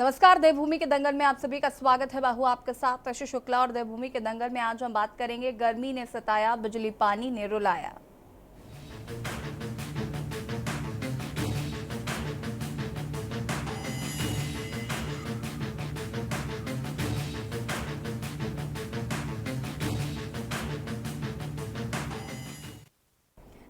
नमस्कार। देवभूमि के दंगल में आप सभी का स्वागत है। बाहू आपके साथ तशु शुक्ला और देवभूमि के दंगल में आज हम बात करेंगे गर्मी ने सताया, बिजली पानी ने रुलाया।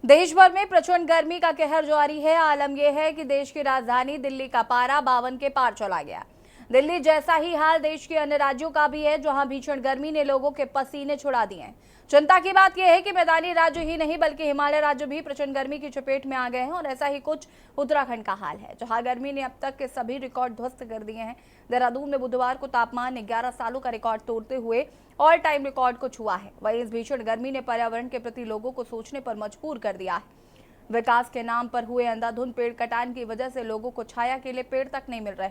देश भर में प्रचंड गर्मी का कहर जारी है। आलम यह है कि देश की राजधानी दिल्ली का पारा 52 के पार चला गया। दिल्ली जैसा ही हाल देश के अन्य राज्यों का भी है, जहां भीषण गर्मी ने लोगों के पसीने छुड़ा दिए हैं। चिंता की बात यह है कि मैदानी राज्य ही नहीं बल्कि हिमालय राज्य भी प्रचंड गर्मी की चपेट में आ गए हैं और ऐसा ही कुछ उत्तराखंड का हाल है, जहां गर्मी ने अब तक के सभी रिकॉर्ड ध्वस्त कर दिए हैं। देहरादून में बुधवार को तापमान ने 11 सालों का रिकॉर्ड तोड़ते हुए ऑल टाइम रिकॉर्ड को छुआ है। वहीं इस भीषण गर्मी ने पर्यावरण के प्रति लोगों को सोचने पर मजबूर कर दिया है। विकास के नाम पर हुए अंधाधुंध पेड़ कटान की वजह से लोगों को छाया के लिए पेड़ तक नहीं मिल रहे।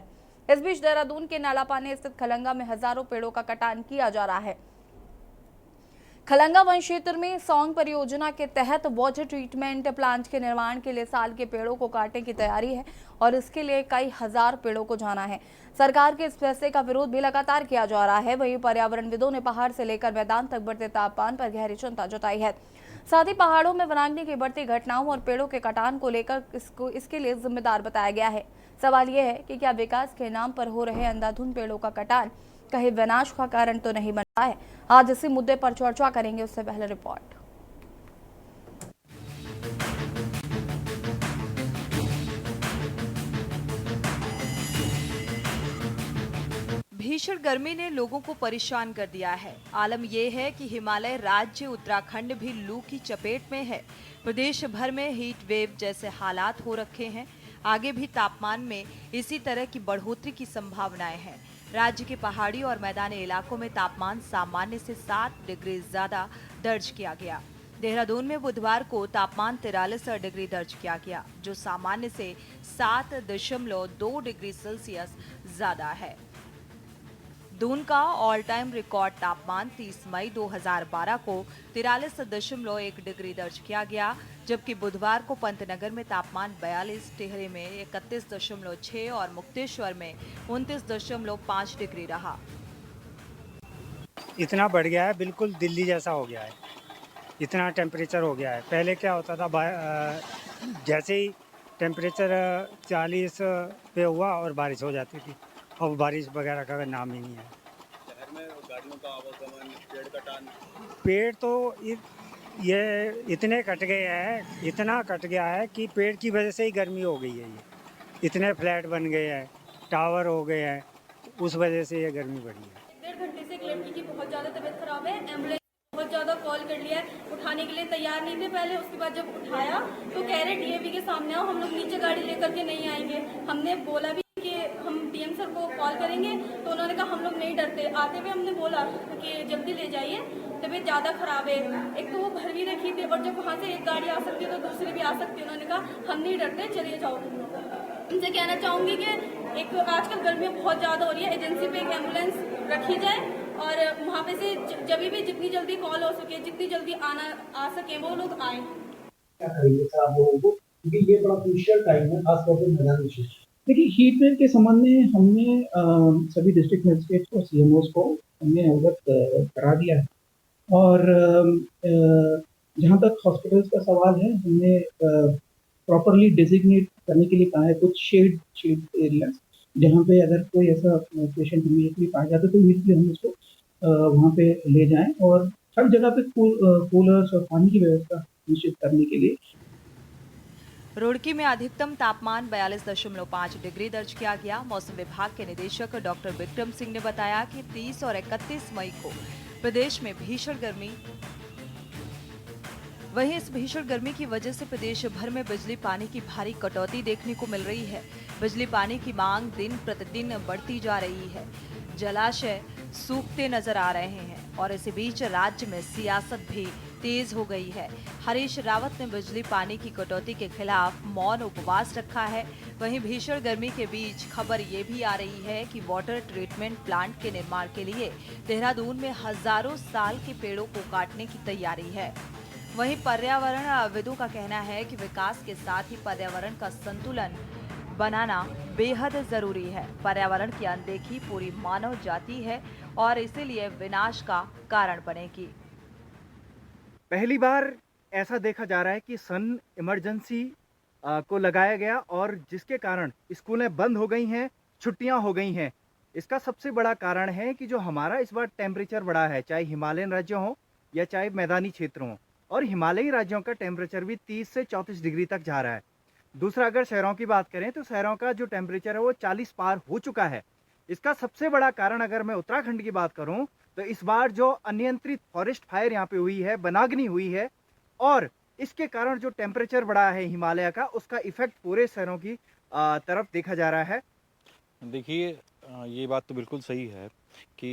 इस बीच देहरादून के नालापानी स्थित खलंगा में हजारों पेड़ों का कटान किया जा रहा है। खलंगा वन क्षेत्र में सौंग परियोजना के तहत वाटर ट्रीटमेंट प्लांट के निर्माण के लिए साल के पेड़ों को काटने की तैयारी है और इसके लिए कई हजार पेड़ों को जाना है। सरकार के इस फैसले का विरोध भी लगातार किया जा रहा है। वहीं पर्यावरणविदों ने पहाड़ से लेकर मैदान तक बढ़ते तापमान पर गहरी चिंता जताई है। साथ ही पहाड़ों में वनाग्नि की बढ़ती घटनाओं और पेड़ों के कटान को लेकर इसके लिए जिम्मेदार बताया गया है। सवाल यह है कि क्या विकास के नाम पर हो रहे अंधाधुंध पेड़ों का कटान कहीं विनाश का कारण तो नहीं बन रहा है। आज इसी मुद्दे पर चर्चा करेंगे, उससे पहले रिपोर्ट। भीषण गर्मी ने लोगों को परेशान कर दिया है। आलम यह है कि हिमालय राज्य उत्तराखंड भी लू की चपेट में है। प्रदेश भर में हीट वेव जैसे हालात हो रखे हैं। आगे भी तापमान में इसी तरह की बढ़ोतरी की संभावनाएं हैं। राज्य के पहाड़ी और मैदानी इलाकों में तापमान सामान्य से 7 डिग्री ज्यादा दर्ज किया गया। देहरादून में बुधवार को तापमान 43 डिग्री दर्ज किया गया, जो सामान्य से 7.2 डिग्री सेल्सियस ज्यादा है। दून का ऑल टाइम रिकॉर्ड तापमान 30 मई 2012 को 43.1 डिग्री दर्ज किया गया, जबकि बुधवार को पंतनगर में तापमान 42, टिहरी में 31.6 और मुक्तेश्वर में 29.5 डिग्री रहा। इतना बढ़ गया है, बिल्कुल दिल्ली जैसा हो गया है। इतना टेम्परेचर हो गया है। पहले क्या होता था, जैसे ही टेम्परेचर 40 पे हुआ और बारिश हो जाती थी। अब बारिश वगैरह का नाम ही नहीं है। शहर में गाड़ियों का आवागमन, पेड़ कटान, पेड़ तो ये इतने कट गए हैं, इतना कट गया है कि पेड़ की वजह से ही गर्मी हो गई है। ये इतने फ्लैट बन गए हैं, टावर हो गए हैं, उस वजह से ये गर्मी बढ़ी है। 1.5 घंटे से एक लड़की की बहुत ज़्यादा तबीयत खराब है। एम्बुलेंस बहुत ज़्यादा कॉल कर लिया है, उठाने के लिए तैयार नहीं थे पहले। उसके बाद जब उठाया तो कह रहे डीएवी के सामने आओ, हम लोग नीचे गाड़ी लेकर के नहीं आएंगे। हमने बोला भी कि हम डीएम सर को कॉल करेंगे, तो उन्होंने कहा हम लोग नहीं डरते। आते हुए हमने बोला कि जल्दी ले जाइए, तबीयत ज़्यादा खराब है। एक तो वो भर भी रखी थी और जब वहाँ से एक गाड़ी आ सकती है तो दूसरी भी आ सकती है। उन्होंने कहा हम नहीं डरते, चलिए जाओ। उनसे कहना चाहूँगी कि एक आजकल गर्मियाँ बहुत ज़्यादा हो रही है, एजेंसी पे एक एम्बुलेंस रखी जाए और वहाँ पे से जब भी जितनी जल्दी कॉल हो सके, जितनी जल्दी आ सके वो लोग आए। क्या करेंगे सर आप लोगों को, क्योंकि ये बड़ा क्रूशियल टाइम है, खासतौर पर मैदानी क्षेत्र। देखिए, हीट वेव के संबंध में हमने सभी डिस्ट्रिक्ट मजिस्ट्रेट्स और सीएमओस को हमने अवगत करा दिया है। और जहाँ तक हॉस्पिटल्स का सवाल है, हमने प्रॉपरली डेजिग्नेट करने के लिए कहा है कुछ शेड एरियाज, जहाँ पे अगर कोई ऐसा पेशेंट इमीडिएटली पाया जाता है तो इमीडिएटली हम उसको वहाँ पे ले जाएं और हर जगह पे कूलर्स और पानी की व्यवस्था निश्चित करने के लिए। रुड़की में अधिकतम तापमान 42.5 डिग्री दर्ज किया गया। मौसम विभाग के निदेशक डॉक्टर विक्रम सिंह ने बताया कि 30 और 31 मई को प्रदेश में भीषण गर्मी, वहीं इस भीषण गर्मी की वजह से प्रदेश भर में बिजली पानी की भारी कटौती देखने को मिल रही है। बिजली पानी की मांग दिन प्रतिदिन बढ़ती जा रही है। जलाशय सूखते नजर आ रहे हैं और इसी बीच राज्य में सियासत भी तेज हो गई है। हरीश रावत ने बिजली पानी की कटौती के खिलाफ मौन उपवास रखा है। वहीं भीषण गर्मी के बीच खबर ये भी आ रही है कि वाटर ट्रीटमेंट प्लांट के निर्माण के लिए देहरादून में हजारों साल के पेड़ों को काटने की तैयारी है। वहीं पर्यावरणविदों का कहना है कि विकास के साथ ही पर्यावरण का संतुलन बनाना बेहद जरूरी है। पर्यावरण की अनदेखी पूरी मानव जाति है और इसीलिए विनाश का कारण बनेगी। पहली बार ऐसा देखा जा रहा है कि सन इमरजेंसी को लगाया गया और जिसके कारण स्कूलें बंद हो गई हैं, छुट्टियां हो गई हैं। इसका सबसे बड़ा कारण है कि जो हमारा इस बार टेम्परेचर बढ़ा है, चाहे हिमालयन राज्य हो या चाहे मैदानी क्षेत्र हो, और हिमालयी राज्यों का टेम्परेचर भी 30 से 34 डिग्री तक जा रहा है। दूसरा, अगर शहरों की बात करें तो शहरों का जो टेम्परेचर है वो 40 पार हो चुका है। इसका सबसे बड़ा कारण अगर मैं उत्तराखंड की बात करूं तो इस बार जो अनियंत्रित फॉरेस्ट फायर यहाँ पे हुई है, वनाग्नि हुई है, और इसके कारण जो टेम्परेचर बढ़ा है हिमालय का, उसका इफेक्ट पूरे शहरों की तरफ देखा जा रहा है। देखिए, ये बात तो बिल्कुल सही है कि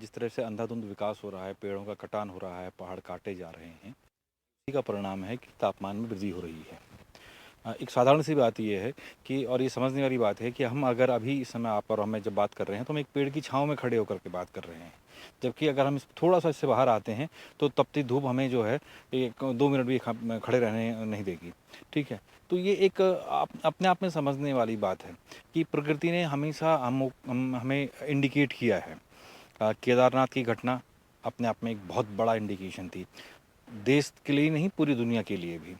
जिस तरह से अंधाधुंध विकास हो रहा है, पेड़ों का कटान हो रहा है, पहाड़ काटे जा रहे हैं, इसी का परिणाम है कि तापमान में वृद्धि हो रही है। एक साधारण सी बात यह है कि, और ये समझने वाली बात है कि हम अगर अभी इस समय आप और हमें जब बात कर रहे हैं तो हम एक पेड़ की छांव में खड़े होकर के बात कर रहे हैं, जबकि अगर हम थोड़ा सा इससे बाहर आते हैं तो तपती धूप हमें जो है 2 मिनट भी खड़े रहने नहीं देगी। ठीक है, तो ये एक अपने आप में समझने वाली बात है कि प्रकृति ने हमेशा हमें इंडिकेट किया है। केदारनाथ की घटना अपने आप में एक बहुत बड़ा इंडिकेशन थी, देश के लिए नहीं पूरी दुनिया के लिए भी।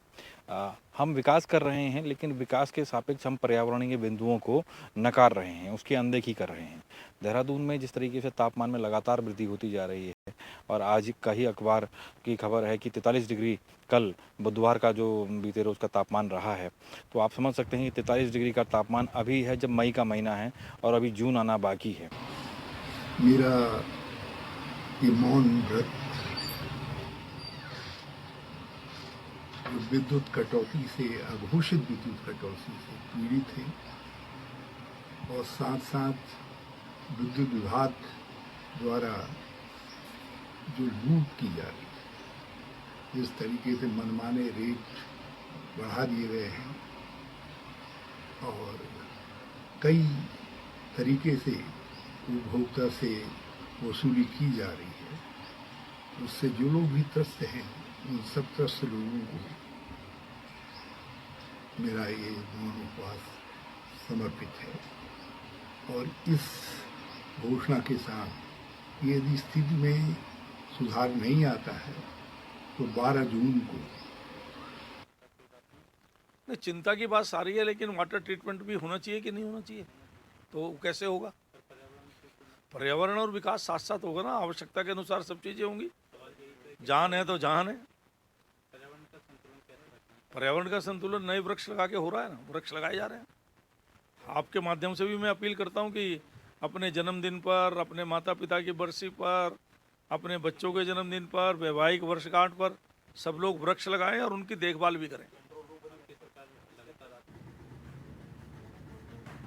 हम विकास कर रहे हैं, लेकिन विकास के सापेक्ष हम पर्यावरणीय बिंदुओं को नकार रहे हैं, उसकी अनदेखी कर रहे हैं। देहरादून में जिस तरीके से तापमान में लगातार वृद्धि होती जा रही है, और आज का ही अखबार की खबर है कि 43 डिग्री कल बुधवार का जो बीते रोज का तापमान रहा है, तो आप समझ सकते हैं कि 43 डिग्री का तापमान अभी है जब मई का महीना है और अभी जून आना बाकी है। मेरा ये मौन व्रत विद्युत कटौती से, अघोषित विद्युत कटौती से पीड़ित है, और साथ साथ विद्युत विभाग द्वारा जो लूट की जा रही है, जिस तरीके से मनमाने रेट बढ़ा दिए गए हैं और कई तरीके से उपभोक्ता से वसूली की जा रही है, उससे जो लोग भी त्रस्त हैं उन सब त्रस्त लोगों को मेरा ये मौन उपवास समर्पित है। और इस घोषणा के साथ यदि स्थिति में सुधार नहीं आता है तो 12 जून को चिंता की बात सारी है, लेकिन वाटर ट्रीटमेंट भी होना चाहिए कि नहीं होना चाहिए, तो कैसे होगा? पर्यावरण और विकास साथ साथ होगा ना, आवश्यकता के अनुसार सब चीजें होंगी। जान है तो जहान है। पर्यावरण का संतुलन नए वृक्ष लगा के हो रहा है ना, वृक्ष लगाए जा रहे हैं। आपके माध्यम से भी मैं अपील करता हूं कि अपने जन्मदिन पर, अपने माता पिता की बरसी पर, अपने बच्चों के जन्मदिन पर, वैवाहिक वर्षगांठ पर सब लोग वृक्ष लगाएं और उनकी देखभाल भी करें।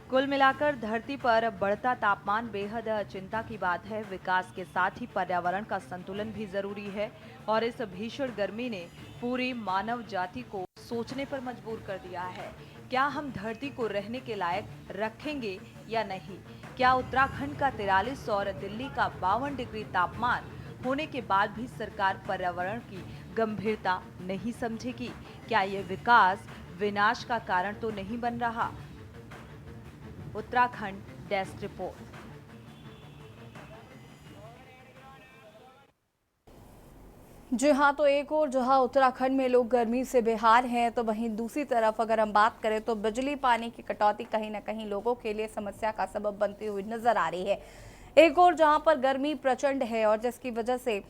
कुल मिलाकर धरती पर बढ़ता तापमान बेहद चिंता की बात है। विकास के साथ ही पर्यावरण का संतुलन भी जरूरी है और इस भीषण गर्मी ने पूरी मानव जाति को सोचने पर मजबूर कर दिया है। क्या हम धरती को रहने के लायक रखेंगे या नहीं? क्या उत्तराखंड का 43 और दिल्ली का 52 डिग्री तापमान होने के बाद भी सरकार पर्यावरण की गंभीरता नहीं समझेगी? क्या ये विकास विनाश का कारण तो नहीं बन रहा? Uttarakhand desk report. जी हाँ, तो एक और जहां उत्तराखंड में लोग गर्मी से बेहाल हैं, तो वहीं दूसरी तरफ अगर हम बात करें तो बिजली पानी की कटौती कहीं ना कहीं लोगों के लिए समस्या का सबब बनती हुई नजर आ रही है। एक और जहां पर गर्मी प्रचंड है और जिसकी वजह से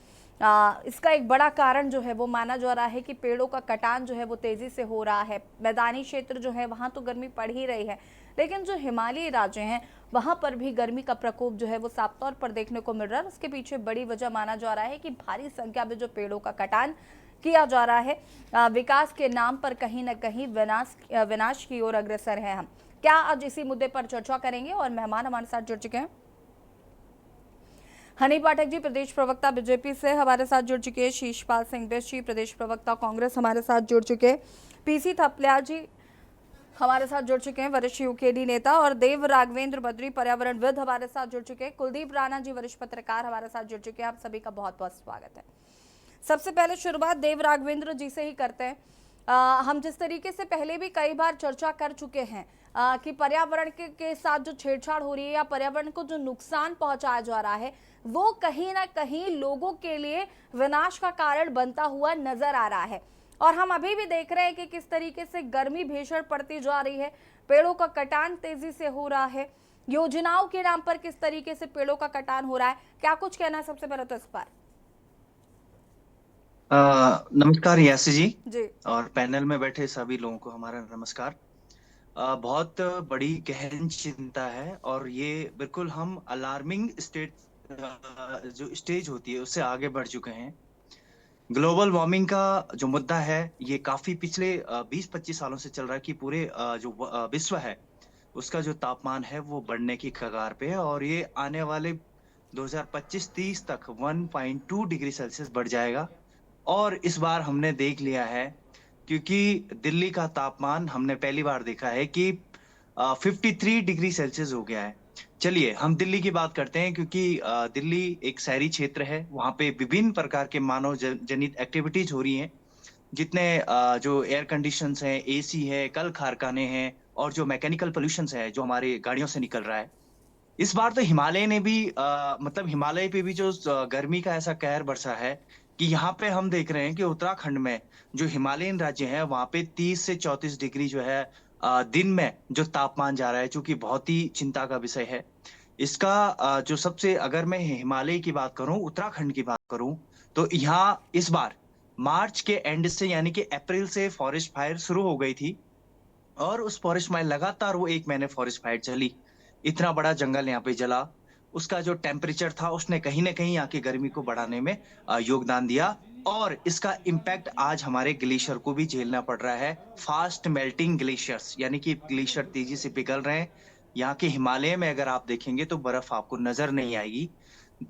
इसका एक बड़ा कारण जो है वो माना जा रहा है कि पेड़ों का कटान जो है वो तेजी से हो रहा है। मैदानी क्षेत्र जो है वहां तो गर्मी पड़ ही रही है, लेकिन जो हिमालयी राज्य हैं वहां पर भी गर्मी का प्रकोप जो है वो साफ तौर पर देखने को मिल रहा है। उसके पीछे बड़ी वजह माना जा रहा है कि भारी संख्या में जो पेड़ों का कटान किया जा रहा है, विकास के नाम पर कहीं ना कहीं विनाश की ओर अग्रसर है। हम क्या आज इसी मुद्दे पर चर्चा करेंगे और मेहमान हमारे साथ जुड़ चुके हैं। हनी पाठक जी प्रदेश प्रवक्ता बीजेपी से हमारे साथ जुड़ चुके हैं, शीशपाल सिंह बिष्ट जी प्रदेश प्रवक्ता कांग्रेस हमारे साथ जुड़ चुके हैं, पीसी थपलिया जी हमारे साथ जुड़ चुके हैं वरिष्ठ यूकेडी नेता, और देव राघवेंद्र बद्री पर्यावरणविद हमारे साथ जुड़ चुके हैं, कुलदीप राणा जी वरिष्ठ पत्रकार हमारे साथ जुड़ चुके हैं। आप सभी का बहुत बहुत स्वागत है। सबसे पहले शुरुआत देव राघवेंद्र जी से ही करते हैं। हम जिस तरीके से पहले भी कई बार चर्चा कर चुके हैं कि पर्यावरण के साथ जो छेड़छाड़ हो रही है या पर्यावरण को जो नुकसान पहुंचाया जा रहा है वो कहीं ना कहीं लोगों के लिए विनाश का कारण बनता हुआ नजर आ रहा है। और हम अभी भी देख रहे हैं कि किस तरीके से गर्मी भीषण पड़ती जा रही है, पेड़ों का कटान तेजी से हो रहा है, योजनाओं के नाम पर किस तरीके से पेड़ों का कटान हो रहा है। क्या कुछ कहना है सबसे पहले तो इस पर? नमस्कार यासी जी और पैनल में बैठे सभी लोगों को हमारा नमस्कार। बहुत बड़ी गहन चिंता है और ये बिल्कुल हम अलार्मिंग जो स्टेज होती है उससे आगे बढ़ चुके हैं। ग्लोबल वार्मिंग का जो मुद्दा है ये काफी पिछले 20-25 सालों से चल रहा है कि पूरे विश्व है उसका जो तापमान है वो बढ़ने की कगार पे है और ये आने वाले 2025-30 तक 1.2 डिग्री सेल्सियस बढ़ जाएगा। और इस बार हमने देख लिया है क्योंकि दिल्ली का तापमान हमने पहली बार देखा है कि 53 डिग्री सेल्सियस हो गया है। चलिए हम दिल्ली की बात करते हैं क्योंकि दिल्ली एक शहरी क्षेत्र है, वहां पे विभिन्न प्रकार के मानव जनित एक्टिविटीज हो रही हैं। जितने जो एयर कंडीशंस हैं, एसी है, कल कारखाने हैं और जो मैकेनिकल पोल्यूशंस है जो हमारी गाड़ियों से निकल रहा है। इस बार तो हिमालय ने भी मतलब हिमालय पे भी जो गर्मी का ऐसा कहर बरसा है कि यहाँ पे हम देख रहे हैं कि उत्तराखंड में जो हिमालयन राज्य है वहां पे 30 से 34 डिग्री जो है दिन में जो तापमान जा रहा है, जो कि बहुत ही चिंता का विषय है। इसका जो सबसे अगर मैं हिमालय की बात करूं, उत्तराखंड की बात करूं तो यहाँ इस बार मार्च के एंड से यानी कि अप्रैल से फॉरेस्ट फायर शुरू हो गई थी और उस फॉरेस्ट फायर लगातार वो 1 महीने फॉरेस्ट फायर चली। इतना बड़ा जंगल यहाँ पे जला, उसका जो टेम्परेचर था उसने कहीं ना कहीं यहाँ की गर्मी को बढ़ाने में योगदान दिया और इसका इम्पैक्ट आज हमारे ग्लेशियर को भी झेलना पड़ रहा है। फास्ट मेल्टिंग ग्लेशियर्स यानी कि ग्लेशियर तेजी से पिघल रहे हैं। यहाँ के हिमालय में अगर आप देखेंगे तो बर्फ आपको नजर नहीं आएगी।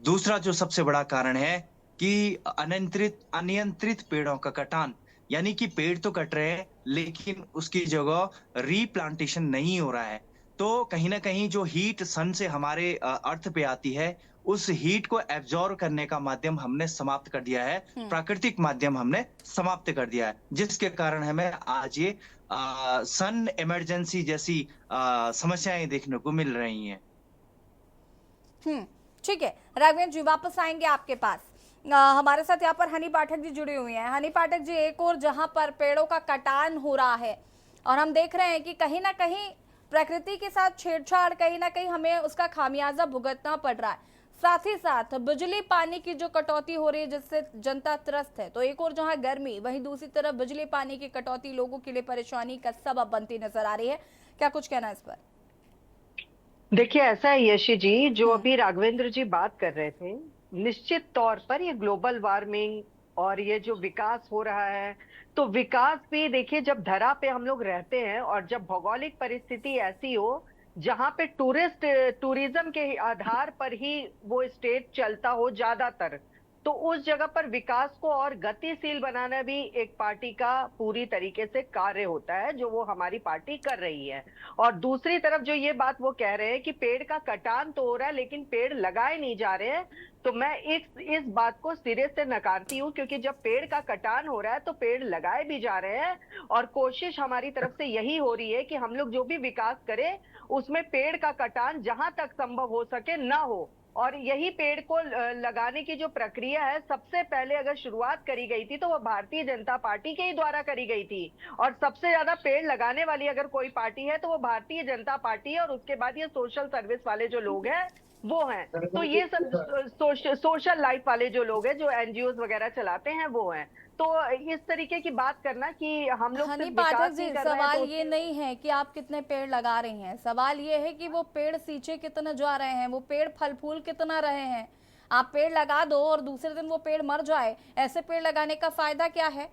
दूसरा जो सबसे बड़ा कारण है कि अनियंत्रित पेड़ों का कटान, यानी कि पेड़ तो कट रहे हैं लेकिन उसकी जगह रीप्लांटेशन नहीं हो रहा है। तो कहीं ना कहीं जो हीट सन से हमारे अर्थ पे आती है उस हीट को एब्जॉर्ब करने का माध्यम हमने समाप्त कर दिया है, प्राकृतिक माध्यम हमने समाप्त कर दिया है, जिसके कारण हमें आज ये सन इमरजेंसी जैसी समस्याएं देखने को मिल रही हैं। ठीक है राघवेंद्र जी, वापस आएंगे आपके पास। हमारे साथ यहाँ पर हनी पाठक जी जुड़ी हुई हैं। हनी पाठक जी, एक और जहां पर पेड़ों का कटान हो रहा है और हम देख रहे हैं कि कहीं ना कहीं प्रकृति के साथ छेड़छाड़, कहीं ना कहीं हमें उसका खामियाजा भुगतना पड़ रहा है। साथ ही साथ बिजली पानी की जो कटौती हो रही है जिससे जनता त्रस्त है। तो एक और जहां गर्मी, वहीं दूसरी तरफ बिजली पानी की कटौती लोगों के लिए परेशानी का सबब बनती नजर आ रही है। क्या कुछ कहना है इस पर? देखिए ऐसा है यशी जी, जो अभी राघवेंद्र जी बात कर रहे थे, निश्चित तौर पर ये ग्लोबल वार्मिंग और ये जो विकास हो रहा है, तो विकास भी देखिए जब धरा पे हम लोग रहते हैं और जब भौगोलिक परिस्थिति ऐसी हो जहां पे टूरिज्म के आधार पर ही वो स्टेट चलता हो ज्यादातर, तो उस जगह पर विकास को और गतिशील बनाना भी एक पार्टी का पूरी तरीके से कार्य होता है, जो वो हमारी पार्टी कर रही है। और दूसरी तरफ जो ये बात वो कह रहे हैं कि पेड़ का कटान तो हो रहा है लेकिन पेड़ लगाए नहीं जा रहे हैं, तो मैं इस बात को सिरे से नकारती हूँ, क्योंकि जब पेड़ का कटान हो रहा है तो पेड़ लगाए भी जा रहे हैं और कोशिश हमारी तरफ से यही हो रही है कि हम लोग जो भी विकास करें उसमें पेड़ का कटान जहां तक संभव हो सके ना हो। और यही पेड़ को लगाने की जो प्रक्रिया है, सबसे पहले अगर शुरुआत करी गई थी तो वो भारतीय जनता पार्टी के ही द्वारा करी गई थी और सबसे ज्यादा पेड़ लगाने वाली अगर कोई पार्टी है तो वो भारतीय जनता पार्टी है और उसके बाद ये सोशल सर्विस वाले जो लोग हैं वो हैं। तो ये सब सोशल लाइफ वाले जो लोग हैं, जो एनजीओ वगैरह चलाते हैं, वो हैं। तो इस तरीके की बात करना कि हम लोग हनी पाठक जी, सवाल ये नहीं है कि आप कितने पेड़ लगा रही हैं, सवाल ये है कि वो पेड़ सींचे कितने जा रहे हैं, वो पेड़ फल फूल कितना रहे हैं। आप पेड़ लगा दो और दूसरे दिन वो पेड़ मर जाए, ऐसे पेड़ लगाने का फायदा क्या है?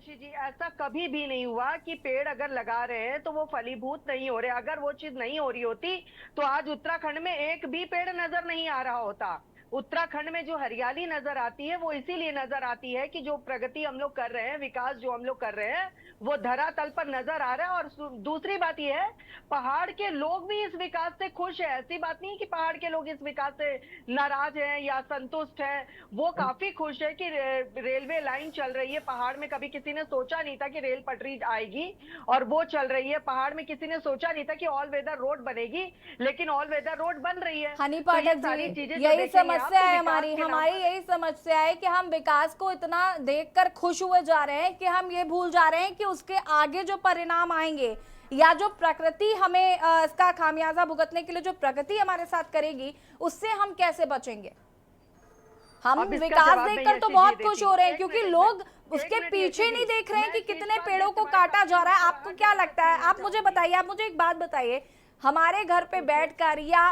जी ऐसा कभी भी नहीं हुआ कि पेड़ अगर लगा रहे हैं तो वो फलीभूत नहीं हो रहे। अगर वो चीज नहीं हो रही होती तो आज उत्तराखंड में एक भी पेड़ नजर नहीं आ रहा होता। उत्तराखंड में जो हरियाली नजर आती है वो इसीलिए नजर आती है कि जो प्रगति हम लोग कर रहे हैं, विकास जो हम लोग कर रहे हैं, वो धरातल पर नजर आ रहा है। और दूसरी बात ये है, पहाड़ के लोग भी इस विकास से खुश है। ऐसी बात नहीं है कि पहाड़ के लोग इस विकास से नाराज हैं या संतुष्ट हैं। वो काफी खुश है कि रेलवे लाइन चल रही है। पहाड़ में कभी किसी ने सोचा नहीं था कि रेल पटरी आएगी और वो चल रही है। पहाड़ में किसी ने सोचा नहीं था कि ऑल वेदर रोड बनेगी, लेकिन ऑल वेदर रोड बन रही है। हनी तो ये पाठक सारी जी, चीजें यही समस्या है हमारी यही समस्या है कि हम विकास को इतना देखकर खुश हुए जा रहे हैं कि हम ये भूल जा रहे हैं कि उसके आगे जो परिणाम आएंगे या जो प्रकृति हमें इसका खामियाजा भुगतने के लिए जो प्रकृति हमारे साथ करेगी, उससे हम कैसे बचेंगे। हम विकास देखकर तो बहुत खुश हो रहे हैं क्योंकि लोग उसके पीछे नहीं देख रहे हैं कि कितने पेड़ों को काटा जा रहा है। आपको क्या लगता है, आप मुझे बताइए, आप मुझे एक बात बताइए, हमारे घर पे बैठकर या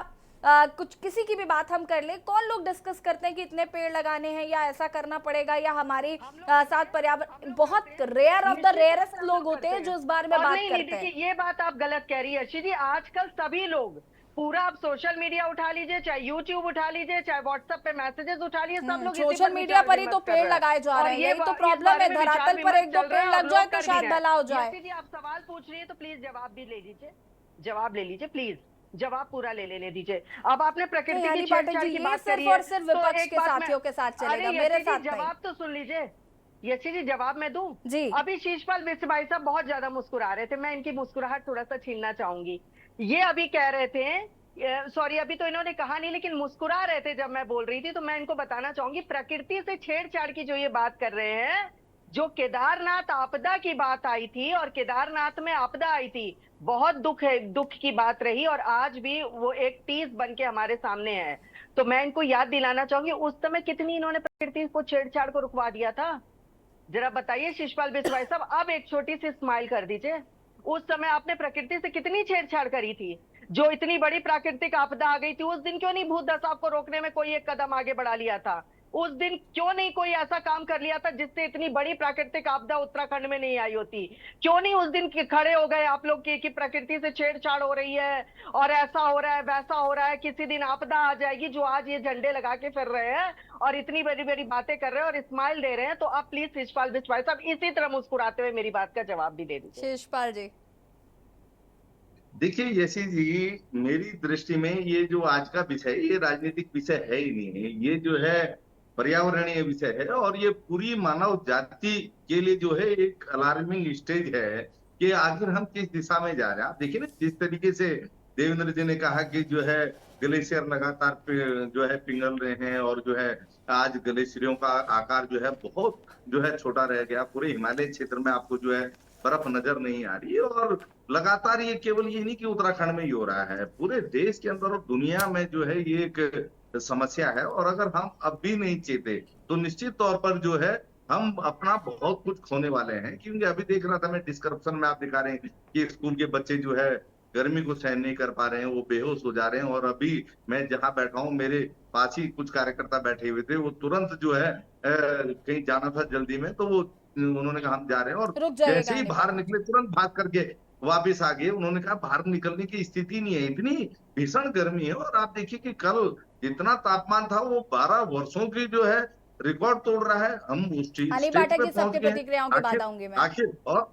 कुछ किसी की भी बात हम कर ले, कौन लोग डिस्कस करते हैं कि इतने पेड़ लगाने हैं या ऐसा करना पड़ेगा या हमारे साथ पर्यावरण, बहुत रेयर ऑफ द रेयरेस्ट लोग होते हैं जो इस बारे में बात करते हैं। ये बात आप गलत कह रही है अर्शी जी। आजकल सभी लोग, पूरा आप सोशल मीडिया उठा लीजिए, चाहे यूट्यूब उठा लीजिए, चाहे व्हाट्सएप पे मैसेजेस उठा लीजिए, सब लोग सोशल मीडिया पर ही तो पेड़ लगाए जा रहे हैं। यही तो प्रॉब्लम है, धरातल पर एक दो पेड़ लग जाए तो शायद भला हो जाए। आप सवाल पूछ रही है तो प्लीज जवाब भी ले लीजिए, जवाब ले लीजिए प्लीज, जवाब पूरा ले लेने दीजिए। अब आपने प्रकृति की छेड़छाड़ की बात करी है, सिर्फ विपक्ष के साथियों के साथ चलेगा, मेरे साथ जवाब तो सुन लीजिए। यशी जी जवाब मैं दूं जी। अभी शीशपाल मिश्र भाई साहब बहुत ज्यादा मुस्कुरा रहे थे, मैं इनकी मुस्कुराहट थोड़ा सा छीनना चाहूंगी। ये अभी कह रहे थे, सॉरी अभी तो इन्होंने कहा नहीं, लेकिन मुस्कुरा रहे थे जब मैं बोल रही थी, तो मैं इनको बताना चाहूंगी प्रकृति से छेड़छाड़ की जो ये बात कर रहे हैं, जो केदारनाथ आपदा की बात आई थी और केदारनाथ में आपदा आई थी, बहुत दुख की बात रही और आज भी वो एक टीज बन के हमारे सामने है। तो मैं इनको याद दिलाना चाहूंगी उस समय कितनी इन्होंने प्रकृति को छेड़छाड़ को रुकवा दिया था। जरा बताइए शिशपाल बिस्वाई साहब, अब एक छोटी सी स्माइल कर दीजिए। उस समय आपने प्रकृति से कितनी छेड़छाड़ करी थी। जो इतनी बड़ी प्राकृतिक आपदा आ गई थी, उस दिन क्यों नहीं भूतदशा साहब को रोकने में कोई एक कदम आगे बढ़ा लिया था। उस दिन क्यों नहीं कोई ऐसा काम कर लिया था जिससे इतनी बड़ी प्राकृतिक आपदा उत्तराखंड में नहीं आई होती। क्यों नहीं उस दिन खड़े हो गए आप लोग कि प्रकृति से छेड़छाड़ हो रही है और ऐसा हो रहा है वैसा हो रहा है, किसी दिन आपदा आ जाएगी। जो आज ये झंडे लगा के फिर रहे हैं और इतनी बड़ी बड़ी बातें कर रहे हैं और स्माइल दे रहे हैं, तो आप प्लीज शिशपाल बिस्वाई साहब इसी तरह मुस्कुराते हुए मेरी बात का जवाब भी दे दीजिए। शिशपाल जी देखिए यशी जी, मेरी दृष्टि में ये जो आज का विषय, ये राजनीतिक विषय है ही नहीं है। ये जो है पर्यावरणीय विषय है और ये पूरी मानव जाति के लिए जो है एक अलार्मिंग स्टेज है कि आखिर हम किस दिशा में जा रहे हैं। आप देखिए ना जिस तरीके से देवेंद्र जी ने कहा कि जो है ग्लेशियर लगातार जो है पिघल रहे हैं और जो है आज ग्लेशियरों का आकार जो है बहुत जो है छोटा रह गया। पूरे हिमालय क्षेत्र में आपको जो है बर्फ नजर नहीं आ रही है और लगातार ये केवल ये नहीं कि उत्तराखंड में ही हो रहा है, पूरे देश के अंदर और दुनिया में जो है ये एक समस्या है। और अगर हम अब भी नहीं चेते तो निश्चित तौर पर जो है हम अपना बहुत कुछ खोने वाले हैं। क्योंकि अभी देख रहा था मैं डिस्क्रिप्शन में, आप दिखा रहे हैं कि स्कूल के बच्चे जो है गर्मी को सहन नहीं कर पा रहे हैं, वो बेहोश हो जा रहे हैं। और अभी मैं जहां बैठा हूं मेरे पास ही कुछ कार्यकर्ता बैठे हुए थे, वो तुरंत जो है कहीं जाना था जल्दी में, तो वो उन्होंने कहा हम जा रहे हैं और जैसे ही बाहर निकले तुरंत भाग करके वापिस आ गए। उन्होंने कहा बाहर निकलने की स्थिति नहीं है, इतनी भीषण गर्मी है। और आप देखिए कि कल जितना तापमान था वो 12 वर्षों की जो है रिकॉर्ड तोड़ रहा है। हम उस स्टेज पे पहुंच गए आखिर। और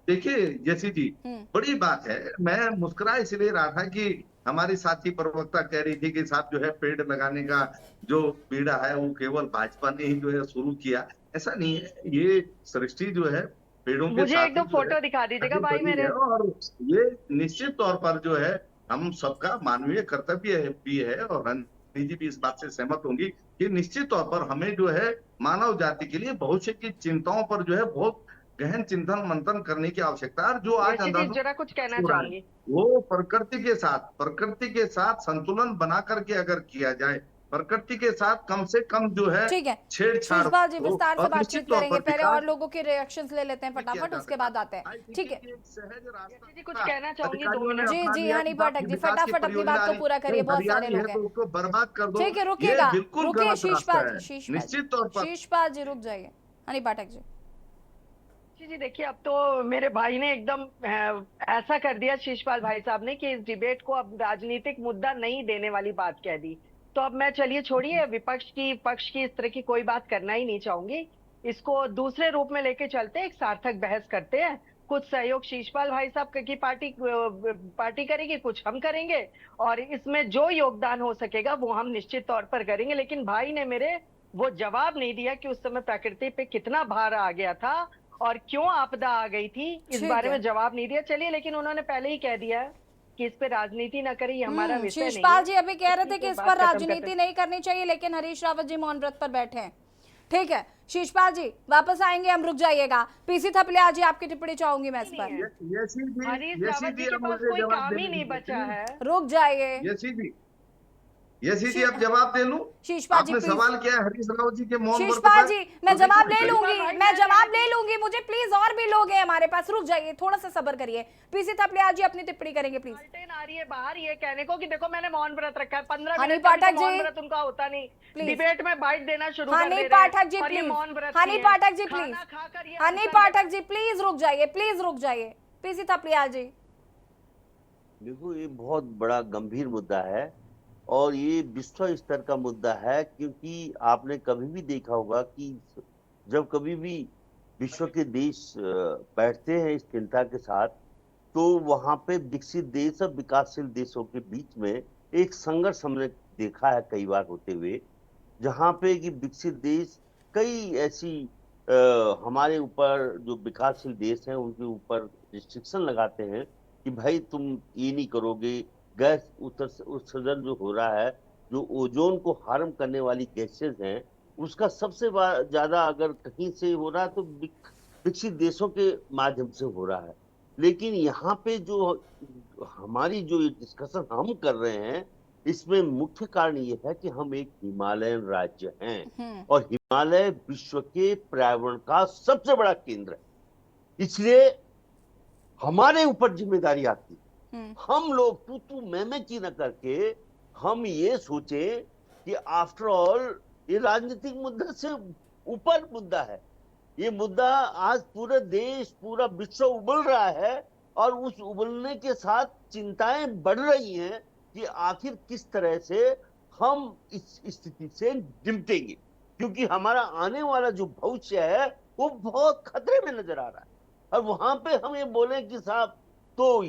देखिए जैसी जी बड़ी बात है, मैं मुस्कुरा इसलिए रहा था कि हमारी साथी प्रवक्ता कह रही थी कि साहब जो है पेड़ लगाने का जो पीड़ा है वो केवल भाजपा ने ही जो है शुरू किया। ऐसा नहीं है, ये सृष्टि जो है पेड़ों के मुझे एक दो फोटो दिखा दीजिएगा भाई मेरे। और ये निश्चित तौर पर जो है हम सबका मानवीय कर्तव्य भी है और रणनीति जी भी इस बात से सहमत होंगी कि निश्चित तौर पर हमें जो है मानव जाति के लिए भविष्य की चिंताओं पर जो है बहुत गहन चिंतन मंथन करने की आवश्यकता है। जो आज जरा कुछ कहना चाहूंगी, वो प्रकृति के साथ संतुलन बना करके अगर किया जाए, प्रकृति के साथ कम से कम जो है छेड़छाड़ जी विस्तार से बातचीत करेंगे। पहले और लोगों के रिएक्शंस ले लेते हैं फटाफट, उसके बाद आते हैं। ठीक है जी कुछ कहना चाहूंगी 2 मिनट। जी हनी पाठक जी फटाफट अपनी बात को पूरा करिए, बहुत सारे लोग हैं। उसको बर्बाद कर दो। ठीक है रुकिएगा, रुकिए शिशपाल जी, शिशपाल जी रुक जाइए। हनी पाठक जी जी देखिए, अब तो मेरे भाई ने एकदम ऐसा कर दिया शिशपाल भाई साहब ने कि इस डिबेट को अब राजनीतिक मुद्दा नहीं देने वाली बात कह दी। तो अब मैं चलिए छोड़िए विपक्ष की पक्ष की इस तरह की कोई बात करना ही नहीं चाहूंगी। इसको दूसरे रूप में लेके चलते हैं, एक सार्थक बहस करते हैं। कुछ सहयोग शीशपाल भाई साहब की पार्टी करेगी, कुछ हम करेंगे, और इसमें जो योगदान हो सकेगा वो हम निश्चित तौर पर करेंगे। लेकिन भाई ने मेरे वो जवाब नहीं दिया कि उस समय प्रकृति पे कितना भार आ गया था और क्यों आपदा आ गई थी, इस बारे में जवाब नहीं दिया। चलिए, लेकिन उन्होंने पहले ही कह दिया कि इस पे राजनीति ना करें, ये हमारा विषय नहीं है। शिशपाल जी अभी कह रहे थे कि इस पर राजनीति नहीं करनी चाहिए, लेकिन हरीश रावत जी मौन व्रत पर बैठे हैं। ठीक है शिशपाल जी, वापस आएंगे हम, रुक जाइएगा। पीसी थपलियाल जी, आपकी टिप्पणी चाहूंगी मैं इस पर। हरीश रावत जी के पास कोई काम ही नहीं बचा है। रुक जाइए यशी जी, अब जवाब दे लूं? शिशपाल जी आपने सवाल किया हरीश रावत जी के मौन व्रत शिशपाल पर। जी, मैं जवाब ले लूंगी, मुझे प्लीज, और भी लोग हैं हमारे पास, रुक जाइए, थोड़ा सा सब्र करिए। पीसी थपलियाल जी अपनी टिप्पणी करेंगे प्लीज। आ रही है बाहर ये कहने को कि देखो मैंने मौन व्रत रखा है, 15 हनी मिनट पाठक तक मौन जी, व्रत उनका होता नहीं, प्लीज। डिबेट में बाइट देना शुरू कर हनी दे रहे हैं। पाठक जी और ये प्लीज, मौन व्रत हनी की है। पाठक जी प्लीज, खाना खाकर ये हनी पाठक जी प्लीज रुक जाइए, प्लीज रुक जाइए। पीसी थपलियाल जी, देखो ये बहुत बड़ा गंभीर मुद्दा है और ये विश्व स्तर का मुद्दा है, क्योंकि आपने कभी भी देखा होगा कि जब कभी भी विश्व के देश बैठते हैं इस चिंता के साथ, तो वहां पे विकसित देश और विकासशील देशों के बीच में एक संघर्ष हमने देखा है कई बार होते हुए, जहां पे कि विकसित देश कई ऐसी हमारे ऊपर जो विकासशील देश हैं उनके ऊपर रिस्ट्रिक्शन लगाते हैं कि भाई तुम ये नहीं करोगे। गैस उत्सर्जन जो हो रहा है, जो ओजोन को हार्म करने वाली गैसेज हैं, उसका सबसे ज्यादा अगर कहीं से हो रहा है तो विकसित देशों के माध्यम से हो रहा है। लेकिन यहाँ पे जो हमारी जो डिस्कशन हम कर रहे हैं, इसमें मुख्य कारण ये है कि हम एक हिमालयन राज्य हैं और हिमालय विश्व के पर्यावरण का सबसे बड़ा केंद्र है। इसलिए हमारे ऊपर जिम्मेदारी आती है। हम लोग तू मैं की न करके हम ये सोचे कि आफ्टर ऑल ये राजनीतिक मुद्दा से ऊपर मुद्दा है। ये मुद्दा आज पूरे देश, पूरा विश्व उबल रहा है और उस उबलने के साथ चिंताएं बढ़ रही हैं कि आखिर किस तरह से हम इस स्थिति से निपटेंगे, क्योंकि हमारा आने वाला जो भविष्य है वो बहुत खतरे में नजर आ रहा है। और वहां पे हम ये बोले कि साहब, तो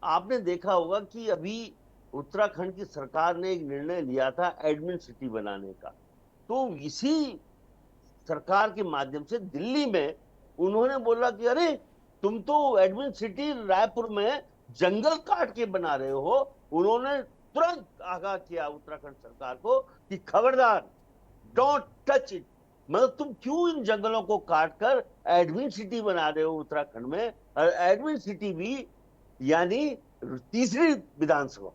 आपने देखा होगा कि अभी उत्तराखंड की सरकार ने एक निर्णय लिया था एडमिन सिटी बनाने का, तो इसी सरकार के माध्यम से दिल्ली में उन्होंने बोला कि अरे तुम तो एडमिन सिटी रायपुर में जंगल काट के बना रहे हो। उन्होंने तुरंत आगाह किया उत्तराखंड सरकार को कि खबरदार, डोंट टच इट। मतलब तुम क्यों इन जंगलों को काट कर एडमिन सिटी बना रहे हो उत्तराखंड में, और एडमिन सिटी भी यानी तीसरी विधानसभा,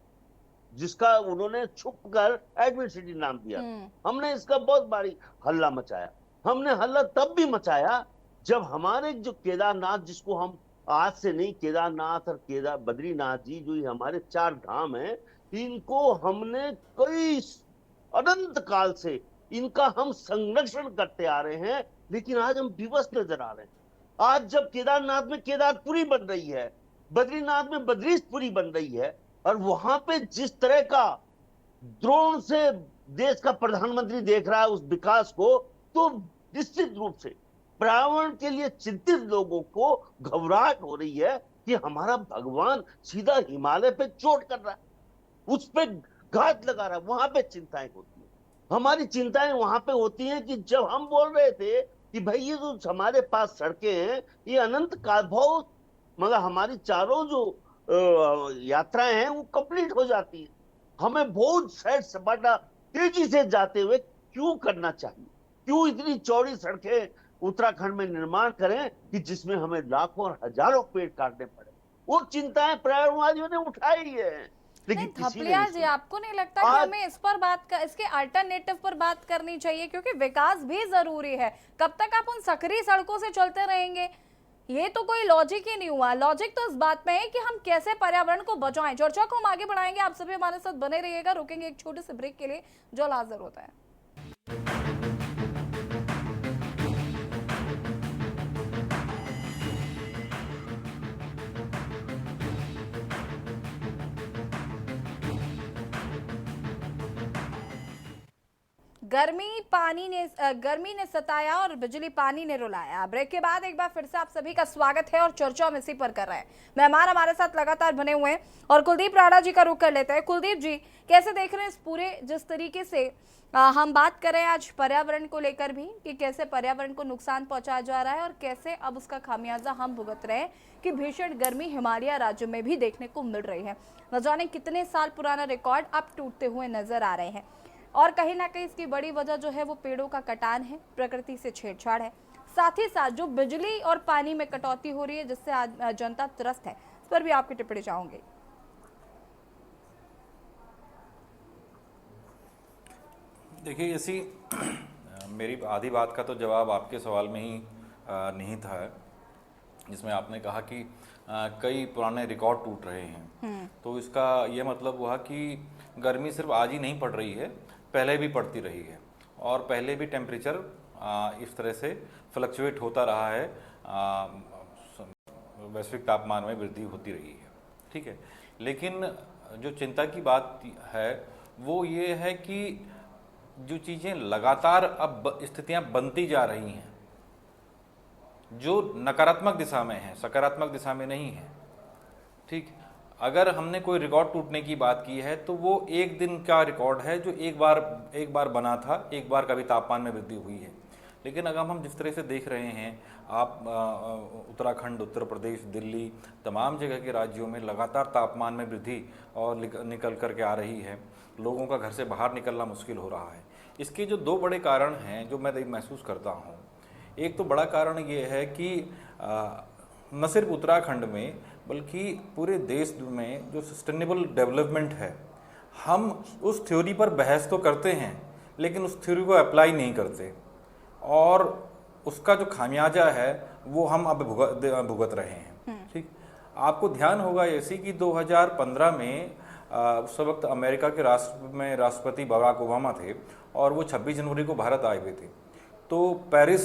जिसका उन्होंने छुप कर एडमिन सिटी नाम दिया। हमने इसका बहुत भारी हल्ला मचाया। हमने हल्ला तब भी मचाया जब हमारे जो केदारनाथ, जिसको हम आज से नहीं, केदारनाथ और बद्रीनाथ जी जो हमारे 4 धाम हैं, इनको हमने कई अनंत काल से इनका हम संरक्षण करते आ रहे हैं, लेकिन आज हम विवश नजर आ रहे हैं। आज जब केदारनाथ में केदारपुरी बन रही है, बद्रीनाथ में बद्रीशपुरी बन रही है, और वहां पे जिस तरह का ड्रोन से देश का प्रधानमंत्री देख रहा है उस विकास को, तो निश्चित रूप से पर्यावरण के लिए चिंतित लोगों को घबराहट हो रही है कि हमारा भगवान सीधा हिमालय पे चोट कर रहा है, उस पे घात लगा रहा है। वहां पे चिंताएं होती है। हमारी चिंताएं वहां पे होती हैं कि जब हम बोल रहे थे कि भाई ये जो हमारे पास सड़कें हैं ये अनंत काल, बहुत मगर हमारी चारों जो यात्राएं हैं वो कंप्लीट हो जाती है। हमें बहुत सैर सपाटा तेजी से जाते हुए क्यों करना चाहिए? क्यों इतनी चौड़ी सड़कें उत्तराखंड में निर्माण करें कि जिसमें हमें लाखों और हजारों पेड़ काटने पड़े? वो चिंताएं पर्यावरणवादियों ने उठाई है। लेकिन थपलियाल जी, आपको नहीं लगता कि हमें इस पर इसके अल्टरनेटिव पर बात करनी चाहिए, क्योंकि विकास भी जरूरी है। कब तक आप उन सकरी सड़कों से चलते रहेंगे? ये तो कोई लॉजिक ही नहीं हुआ। लॉजिक तो इस बात में है कि हम कैसे पर्यावरण को बचाएं। चर्चा को हम आगे बढ़ाएंगे, आप सभी हमारे साथ बने रहिएगा। रुकेंगे एक छोटे से ब्रेक के लिए जो हाजिर होता है। गर्मी ने सताया और बिजली पानी ने रुलाया। ब्रेक के बाद एक बार फिर से आप सभी का स्वागत है और चर्चा हम इसी पर कर रहे हैं। मेहमान हमारे साथ लगातार बने हुए हैं और कुलदीप राणा जी का रुख कर लेते हैं। कुलदीप जी, कैसे देख रहे हैं इस पूरे, जिस तरीके से हम बात कर रहे हैं आज पर्यावरण को लेकर भी, कि कैसे पर्यावरण को नुकसान पहुंचाया जा रहा है और कैसे अब उसका खामियाजा हम भुगत रहे हैं कि भीषण गर्मी हिमालय राज्य में भी देखने को मिल रही है। न जाने कितने साल पुराना रिकॉर्ड अब टूटते हुए नजर आ रहे हैं और कहीं ना कहीं इसकी बड़ी वजह जो है वो पेड़ों का कटान है, प्रकृति से छेड़छाड़ है, साथ ही साथ जो बिजली और पानी में कटौती हो रही है जिससे आज जनता त्रस्त है। इस पर भी आपकी टिप्पणी चाहूंगी। देखिए, ऐसी मेरी आधी बात का तो जवाब आपके सवाल में ही निहित है, जिसमें आपने कहा कि कई पुराने रिकॉर्ड टूट रहे हैं। तो इसका ये मतलब हुआ कि गर्मी सिर्फ आज ही नहीं पड़ रही है, पहले भी पड़ती रही है और पहले भी टेम्परेचर इस तरह से फ्लक्चुएट होता रहा है, वैश्विक तापमान में वृद्धि होती रही है। ठीक है, लेकिन जो चिंता की बात है वो ये है कि जो चीज़ें लगातार अब स्थितियां बनती जा रही हैं जो नकारात्मक दिशा में है, सकारात्मक दिशा में नहीं है। ठीक, अगर हमने कोई रिकॉर्ड टूटने की बात की है तो वो एक दिन का रिकॉर्ड है जो एक बार बना था, एक बार कभी तापमान में वृद्धि हुई है। लेकिन अगर हम जिस तरह से देख रहे हैं, आप उत्तराखंड, उत्तर प्रदेश, दिल्ली, तमाम जगह के राज्यों में लगातार तापमान में वृद्धि और निकल करके आ रही है, लोगों का घर से बाहर निकलना मुश्किल हो रहा है। इसके जो दो बड़े कारण हैं जो मैं महसूस करता हूँ, एक तो बड़ा कारण ये है कि न सिर्फ उत्तराखंड में बल्कि पूरे देश में जो सस्टेनेबल डेवलपमेंट है, हम उस थ्योरी पर बहस तो करते हैं लेकिन उस थ्योरी को अप्लाई नहीं करते और उसका जो खामियाजा है वो हम अब भुगत रहे हैं। ठीक, आपको ध्यान होगा ऐसी कि 2015 में उस वक्त अमेरिका के राष्ट्रपति बराक ओबामा थे और वो 26 जनवरी को भारत आए हुए थे। तो पेरिस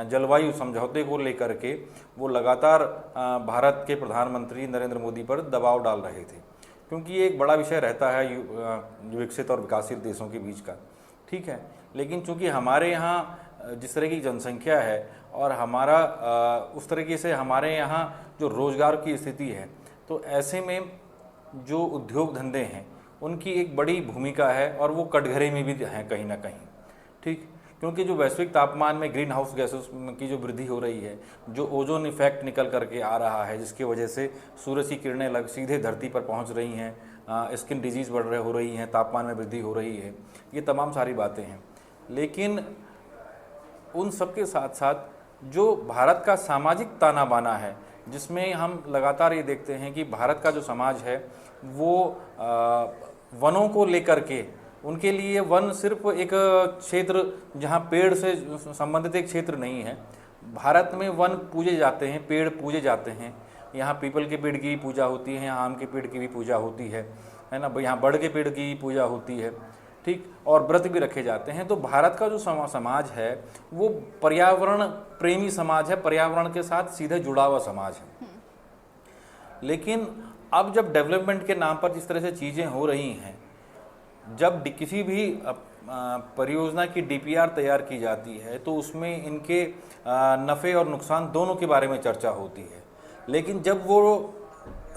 जलवायु समझौते को लेकर के वो लगातार भारत के प्रधानमंत्री नरेंद्र मोदी पर दबाव डाल रहे थे, क्योंकि ये एक बड़ा विषय रहता है विकसित और विकासशील देशों के बीच का। ठीक है, लेकिन चूंकि हमारे यहाँ जिस तरह की जनसंख्या है और हमारा उस तरीके से हमारे यहाँ जो रोजगार की स्थिति है, तो ऐसे में जो उद्योग धंधे हैं उनकी एक बड़ी भूमिका है और वो कटघरे में भी हैं कहीं ना कहीं। ठीक, क्योंकि जो वैश्विक तापमान में ग्रीन हाउस गैसेस की जो वृद्धि हो रही है, जो ओजोन इफेक्ट निकल करके आ रहा है, जिसकी वजह से सूरज की किरणें सीधे धरती पर पहुंच रही हैं, स्किन डिजीज़ हो रही हैं, तापमान में वृद्धि हो रही है, ये तमाम सारी बातें हैं। लेकिन उन सब के साथ साथ जो भारत का सामाजिक ताना बाना है, जिसमें हम लगातार ये देखते हैं कि भारत का जो समाज है वो वनों को लेकर के, उनके लिए वन सिर्फ एक क्षेत्र जहाँ पेड़ से संबंधित एक क्षेत्र नहीं है। भारत में वन पूजे जाते हैं, पेड़ पूजे जाते हैं। यहाँ पीपल के पेड़ की भी पूजा होती है, यहाँ आम के पेड़ की भी पूजा होती है ना, यहाँ बड़ के पेड़ की पूजा होती है। ठीक, और व्रत भी रखे जाते हैं। तो भारत का जो समाज है वो पर्यावरण प्रेमी समाज है, पर्यावरण के साथ सीधे जुड़ा हुआ समाज है। लेकिन अब जब डेवलपमेंट के नाम पर जिस तरह से चीज़ें हो रही हैं, जब किसी भी परियोजना की डीपीआर तैयार की जाती है तो उसमें इनके नफ़े और नुकसान दोनों के बारे में चर्चा होती है। लेकिन जब वो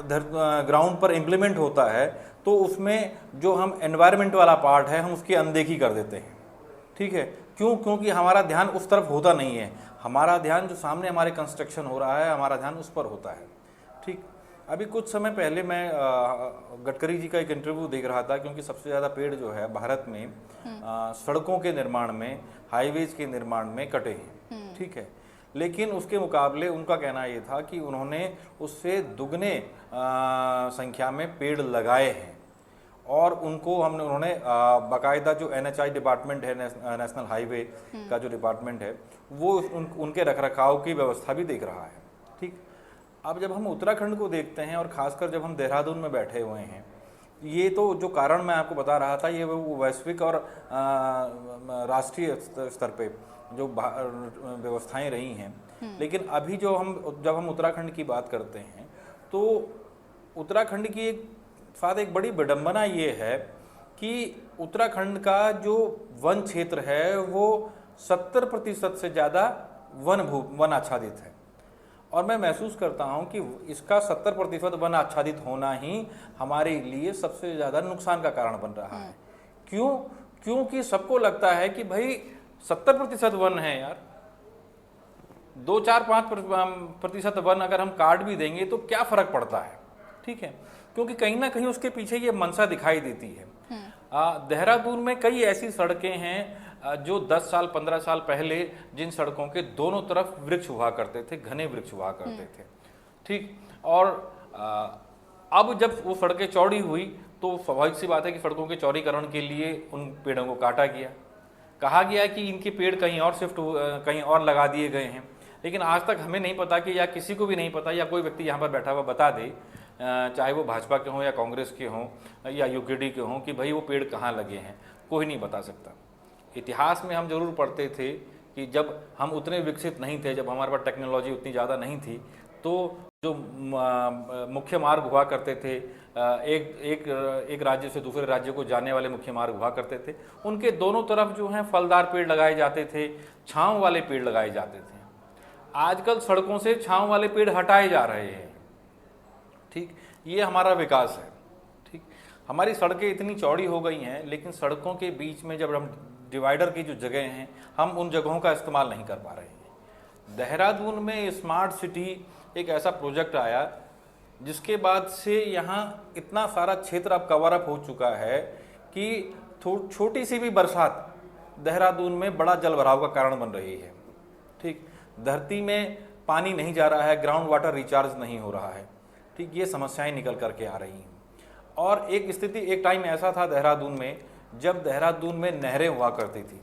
ग्राउंड पर इम्प्लीमेंट होता है तो उसमें जो हम एनवायरनमेंट वाला पार्ट है हम उसकी अनदेखी कर देते हैं। ठीक है, क्यों? क्योंकि हमारा ध्यान उस तरफ होता नहीं है। हमारा ध्यान जो सामने हमारे कंस्ट्रक्शन हो रहा है, हमारा ध्यान उस पर होता है। ठीक, अभी कुछ समय पहले मैं गडकरी जी का एक इंटरव्यू देख रहा था, क्योंकि सबसे ज़्यादा पेड़ जो है भारत में सड़कों के निर्माण में, हाईवेज के निर्माण में कटे हैं। ठीक है, लेकिन उसके मुकाबले उनका कहना ये था कि उन्होंने उससे दुगने संख्या में पेड़ लगाए हैं और उन्होंने बाकायदा जो NHI डिपार्टमेंट है, नेशनल हाईवे का जो डिपार्टमेंट है, वो उनके रखरखाव की व्यवस्था भी देख रहा है। ठीक, अब जब हम उत्तराखंड को देखते हैं और ख़ासकर जब हम देहरादून में बैठे हुए हैं, ये तो जो कारण मैं आपको बता रहा था ये वो वैश्विक और राष्ट्रीय स्तर पे जो व्यवस्थाएं रही हैं। लेकिन अभी जब हम उत्तराखंड की बात करते हैं तो उत्तराखंड की एक बड़ी विडंबना ये है कि उत्तराखंड का जो वन क्षेत्र है वो 70% से ज़्यादा वन आच्छादित है, और मैं महसूस करता हूं कि इसका 70% वन आच्छादित होना ही हमारे लिए सबसे ज़्यादा नुकसान का कारण बन रहा है। क्यों? क्योंकि सबको लगता है कि भाई 70% वन है यार, 2-4-5% वन अगर हम काट भी देंगे तो क्या फर्क पड़ता है, ठीक है, क्योंकि कहीं ना कहीं उसके पीछे ये मनसा दिखाई देती है। देहरादून में कई ऐसी सड़कें हैं जो 10 साल 15 साल पहले जिन सड़कों के दोनों तरफ वृक्ष हुआ करते थे, घने वृक्ष हुआ करते थे, ठीक, और अब जब वो सड़कें चौड़ी हुई तो स्वाभाविक सी बात है कि सड़कों के चौड़ीकरण के लिए उन पेड़ों को काटा गया, कहा गया कि इनके पेड़ कहीं और कहीं और लगा दिए गए हैं, लेकिन आज तक हमें नहीं पता कि, या किसी को भी नहीं पता, या कोई व्यक्ति यहाँ पर बैठा हुआ बता दे, चाहे वो भाजपा के हों या कांग्रेस के हों या यूकेडी के हों, कि भाई वो पेड़ कहाँ लगे हैं, कोई नहीं बता सकता। इतिहास में हम जरूर पढ़ते थे कि जब हम उतने विकसित नहीं थे, जब हमारे पास टेक्नोलॉजी उतनी ज़्यादा नहीं थी, तो जो मुख्य मार्ग हुआ करते थे, एक राज्य से दूसरे राज्य को जाने वाले मुख्य मार्ग हुआ करते थे, उनके दोनों तरफ जो हैं फलदार पेड़ लगाए जाते थे, छांव वाले पेड़ लगाए जाते थे। आजकल सड़कों से छांव वाले पेड़ हटाए जा रहे हैं, ठीक, ये हमारा विकास है, ठीक। हमारी सड़कें इतनी चौड़ी हो गई हैं, लेकिन सड़कों के बीच में जब हम डिवाइडर की जो जगह हैं, हम उन जगहों का इस्तेमाल नहीं कर पा रहे हैं। देहरादून में स्मार्ट सिटी एक ऐसा प्रोजेक्ट आया जिसके बाद से यहाँ इतना सारा क्षेत्र अब कवर अप हो चुका है कि छोटी सी भी बरसात देहरादून में बड़ा जल भराव का कारण बन रही है, ठीक। धरती में पानी नहीं जा रहा है, ग्राउंड वाटर रिचार्ज नहीं हो रहा है, ठीक, ये समस्याएं निकल करके आ रही हैं। और एक टाइम ऐसा था देहरादून में, जब देहरादून में नहरें हुआ करती थी,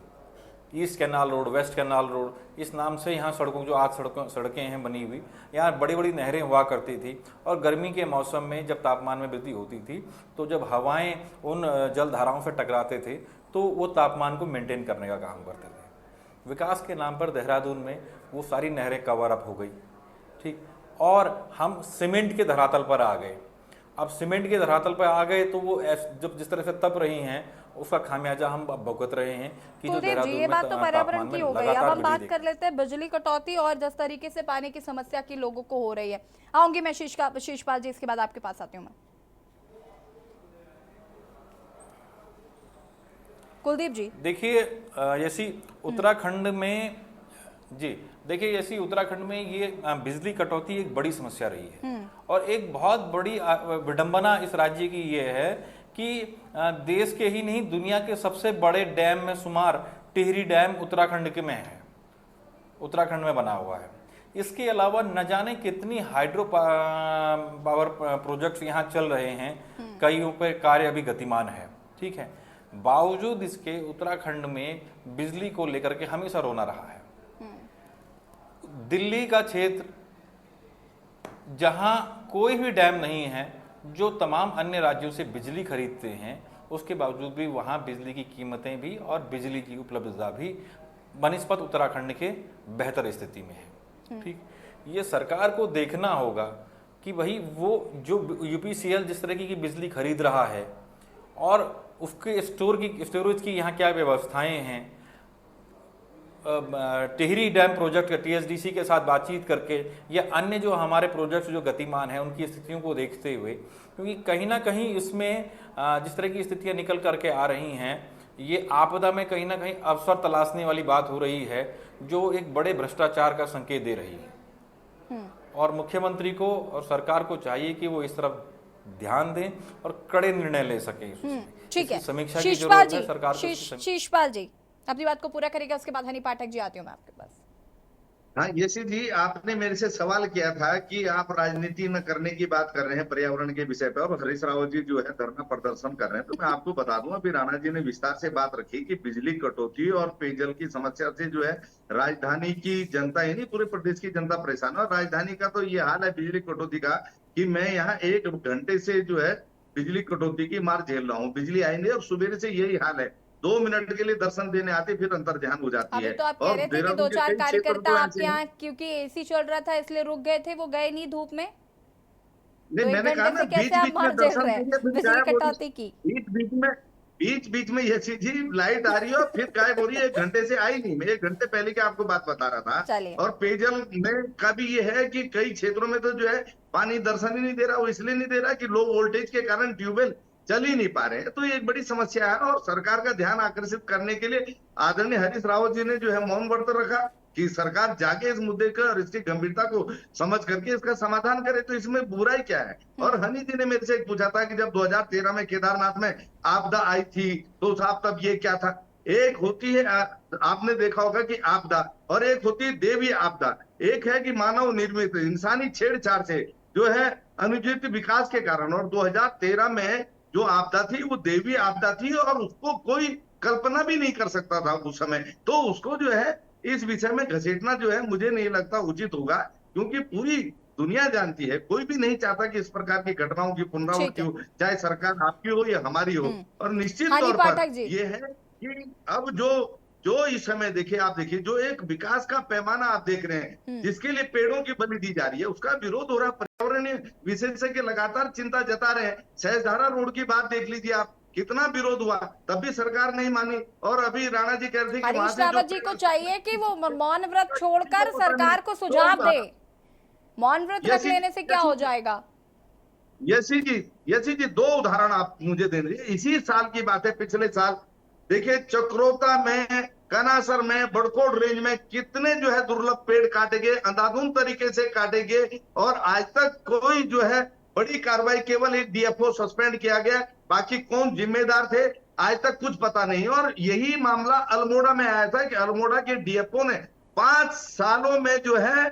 east canal road, west canal road, इस नाम से यहाँ सड़कों, जो आज सड़कें हैं बनी हुई, यहाँ बड़ी बड़ी नहरें हुआ करती थी, और गर्मी के मौसम में जब तापमान में वृद्धि होती थी, तो जब हवाएं उन जलधाराओं से टकराते थे तो वो तापमान को मेंटेन करने का काम करते थे। विकास के नाम पर देहरादून में वो सारी नहरें कवर अप हो गई, ठीक, और हम सीमेंट के धरातल पर आ गए। अब सीमेंट के धरातल पर आ गए तो वो जब जिस तरह से तप रही हैं, उसका खामियाजा हम भुगत रहे हैं कि जो देहरादून में ये बात तो पर्यावरण की हो गई। अब हम बात वृद्धि कर लेते हैं बिजली कटौती और जिस तरीके से पानी की समस्या की लोगों को हो रही है। आऊंगी मैं शीशपाल जी, इसके बाद आपके पास आती हूँ मैं। कुलदीप जी, देखिए जैसी उत्तराखंड में उत्तराखंड में ये बिजली कटौती एक बड़ी समस्या रही है, और एक बहुत बड़ी विडंबना इस राज्य की ये है कि देश के ही नहीं दुनिया के सबसे बड़े डैम में शुमार टिहरी डैम उत्तराखंड में बना हुआ है। इसके अलावा न जाने कितनी हाइड्रो पावर प्रोजेक्ट्स यहाँ चल रहे हैं, कईयों पर कार्य अभी गतिमान है, ठीक है। बावजूद इसके उत्तराखंड में बिजली को लेकर के हमेशा रोना रहा है। दिल्ली का क्षेत्र जहां कोई भी डैम नहीं है, जो तमाम अन्य राज्यों से बिजली खरीदते हैं, उसके बावजूद भी वहां बिजली की कीमतें भी और बिजली की उपलब्धता भी बनिस्पत उत्तराखंड के बेहतर स्थिति में है, ठीक। ये सरकार को देखना होगा कि भाई वो जो यूपीसीएल जिस तरह की बिजली खरीद रहा है और उसके स्टोरेज की यहाँ क्या व्यवस्थाएं हैं, टिहरी डैम प्रोजेक्ट का टीएसडीसी के साथ बातचीत करके या अन्य जो हमारे प्रोजेक्ट्स जो गतिमान हैं उनकी स्थितियों को देखते हुए, क्योंकि कहीं ना कहीं इसमें जिस तरह की स्थितियां निकल करके आ रही हैं, ये आपदा में कहीं ना कहीं अवसर तलाशने वाली बात हो रही है, जो एक बड़े भ्रष्टाचार का संकेत दे रही है। और मुख्यमंत्री को और सरकार को चाहिए कि वो इस तरफ ध्यान दें और कड़े निर्णय ले सके। ठीक है, समीक्षा की जरूरत है सरकार को। शीशपाल जी अपनी बात को पूरा करेगा, उसके बाद हनी पाठक जी आती हूँ मैं आपके पास। हाँ यशी जी, आपने मेरे से सवाल किया था कि आप राजनीति न करने की बात कर रहे हैं पर्यावरण के विषय पर, और हरीश रावत जी जो है धरना प्रदर्शन कर रहे हैं। तो मैं आपको बता दूं, अभी राणा जी ने विस्तार से बात रखी कि बिजली कटौती और पेयजल की समस्या से जो है राजधानी की जनता ही नहीं पूरे प्रदेश की जनता परेशान है। और राजधानी का तो ये हाल है बिजली कटौती का कि मैं यहाँ 1 घंटे से जो है बिजली कटौती की मार झेल रहा हूँ। बिजली आई नहीं और सुबह से यही हाल है, 2 मिनट के लिए दर्शन देने आते फिर अंतर ध्यान हो जाती है। तो आप कह रहे थे कि 2-4 कार्यकर्ता आपके यहाँ क्योंकि एसी चल रहा था इसलिए रुक गए थे, वो गए नहीं धूप में? नहीं, मैंने कहा ना बीच बीच में दर्शन बिजली कटौती की बीच बीच में बीच बीच में ये चीज लाइट आ रही है और फिर गायब हो रही है, 1 घंटे से आई नहीं। मैं 1 घंटे पहले की आपको बात बता रहा था। चलिए। और पेयजल में का भी ये है कि कई क्षेत्रों में तो जो है पानी दर्शन ही नहीं दे रहा। वो इसलिए नहीं दे रहा कि लो वोल्टेज के कारण ट्यूबवेल चल ही नहीं पा रहे हैं। तो ये एक बड़ी समस्या है और सरकार का ध्यान आकर्षित करने के लिए आदरणीय हरीश रावत जी ने जो है मौन व्रत रखा कि सरकार जाके इस मुद्दे का और इसकी गंभीरता को समझ करके इसका समाधान करे। तो इसमें बुराई क्या है? और हनी जी ने मेरे से एक पूछा था कि जब 2013 में केदारनाथ में आपदा आई थी तो साहब तब ये क्या था? एक होती है आपने देखा होगा कि आपदा, और एक होती है देवी आपदा। एक है कि मानव निर्मित इंसानी छेड़छाड़ से जो है अनुचित विकास के कारण, और 2013 में जो आपदा थी वो देवी आपदा थी और उसको कोई कल्पना भी नहीं कर सकता था उस समय। तो उसको जो है इस विषय में घसीटना जो है मुझे नहीं लगता उचित होगा, क्योंकि पूरी दुनिया जानती है, कोई भी नहीं चाहता कि इस प्रकार की घटनाओं की पुनरावृत्ति हो, चाहे सरकार आपकी हो या हमारी हो। और निश्चित हनी तौर पर पाठक जी। ये है कि अब जो इस समय देखिए, आप देखिए जो एक विकास का पैमाना आप देख रहे हैं जिसके लिए पेड़ों की बलि दी जा रही है, उसका विरोध हो रहा है। पर्यावरणीय विशेषज्ञ लगातार चिंता जता रहे हैं। सहजधारा रोड की बात देख लीजिए आप, कितना विरोध हुआ, तब भी सरकार नहीं मानी। और अभी राणा जी कह रहे थे कि वहां हरीश से जो रावत जी को चाहिए कि वो मौन व्रत छोड़कर सरकार को सुझाव दे। मौन व्रत रख लेने से क्या हो जाएगा? यशी जी 2 उदाहरण आप मुझे दे दीजिए। इसी साल की बात है, पिछले साल देखिए चक्रोता में, कनासर में, बड़कोट रेंज में कितने जो है दुर्लभ पेड़ काटे गए, अंधाधुंध तरीके से काटे गए, और आज तक कोई जो है बड़ी कार्रवाई, केवल एक डीएफओ सस्पेंड किया गया, बाकी कौन जिम्मेदार थे आज तक कुछ पता नहीं। और यही मामला अल्मोड़ा में आया था कि अल्मोड़ा के डीएफओ ने 5 सालों में जो है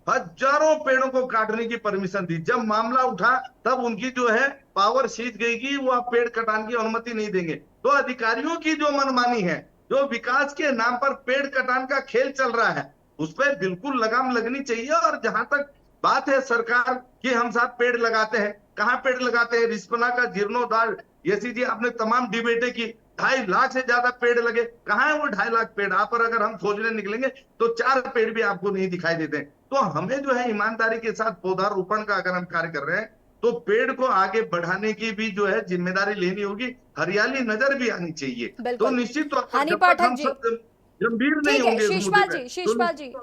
हजारों पेड़ों को काटने की परमिशन दी। जब मामला उठा तब उनकी जो है पावर सीज गई कि वो आप पेड़ कटाने की अनुमति नहीं देंगे। तो अधिकारियों की जो मनमानी है, जो विकास के नाम पर पेड़ कटान का खेल चल रहा है, उस पर बिल्कुल लगाम लगनी चाहिए। और जहां तक बात है सरकार की, हम साथ पेड़ लगाते हैं, कहां पेड़ लगाते हैं? रिस्पना का जीर्णोद्धार, यसी जी आपने तमाम डिबेटें की, 2.5 लाख से ज्यादा पेड़ लगे, कहां है वो 2.5 लाख पेड़? आप पर अगर हम खोजने निकलेंगे तो 4 पेड़ भी आपको नहीं दिखाई देते। तो हमें जो है ईमानदारी के साथ पौधारोपण का अगर हम कार्य कर रहे हैं तो पेड़ को आगे बढ़ाने की भी जो है जिम्मेदारी लेनी होगी, हरियाली नजर भी आनी चाहिए। तो निश्चित तौर पर जब तक हम सब गंभीर नहीं होंगे,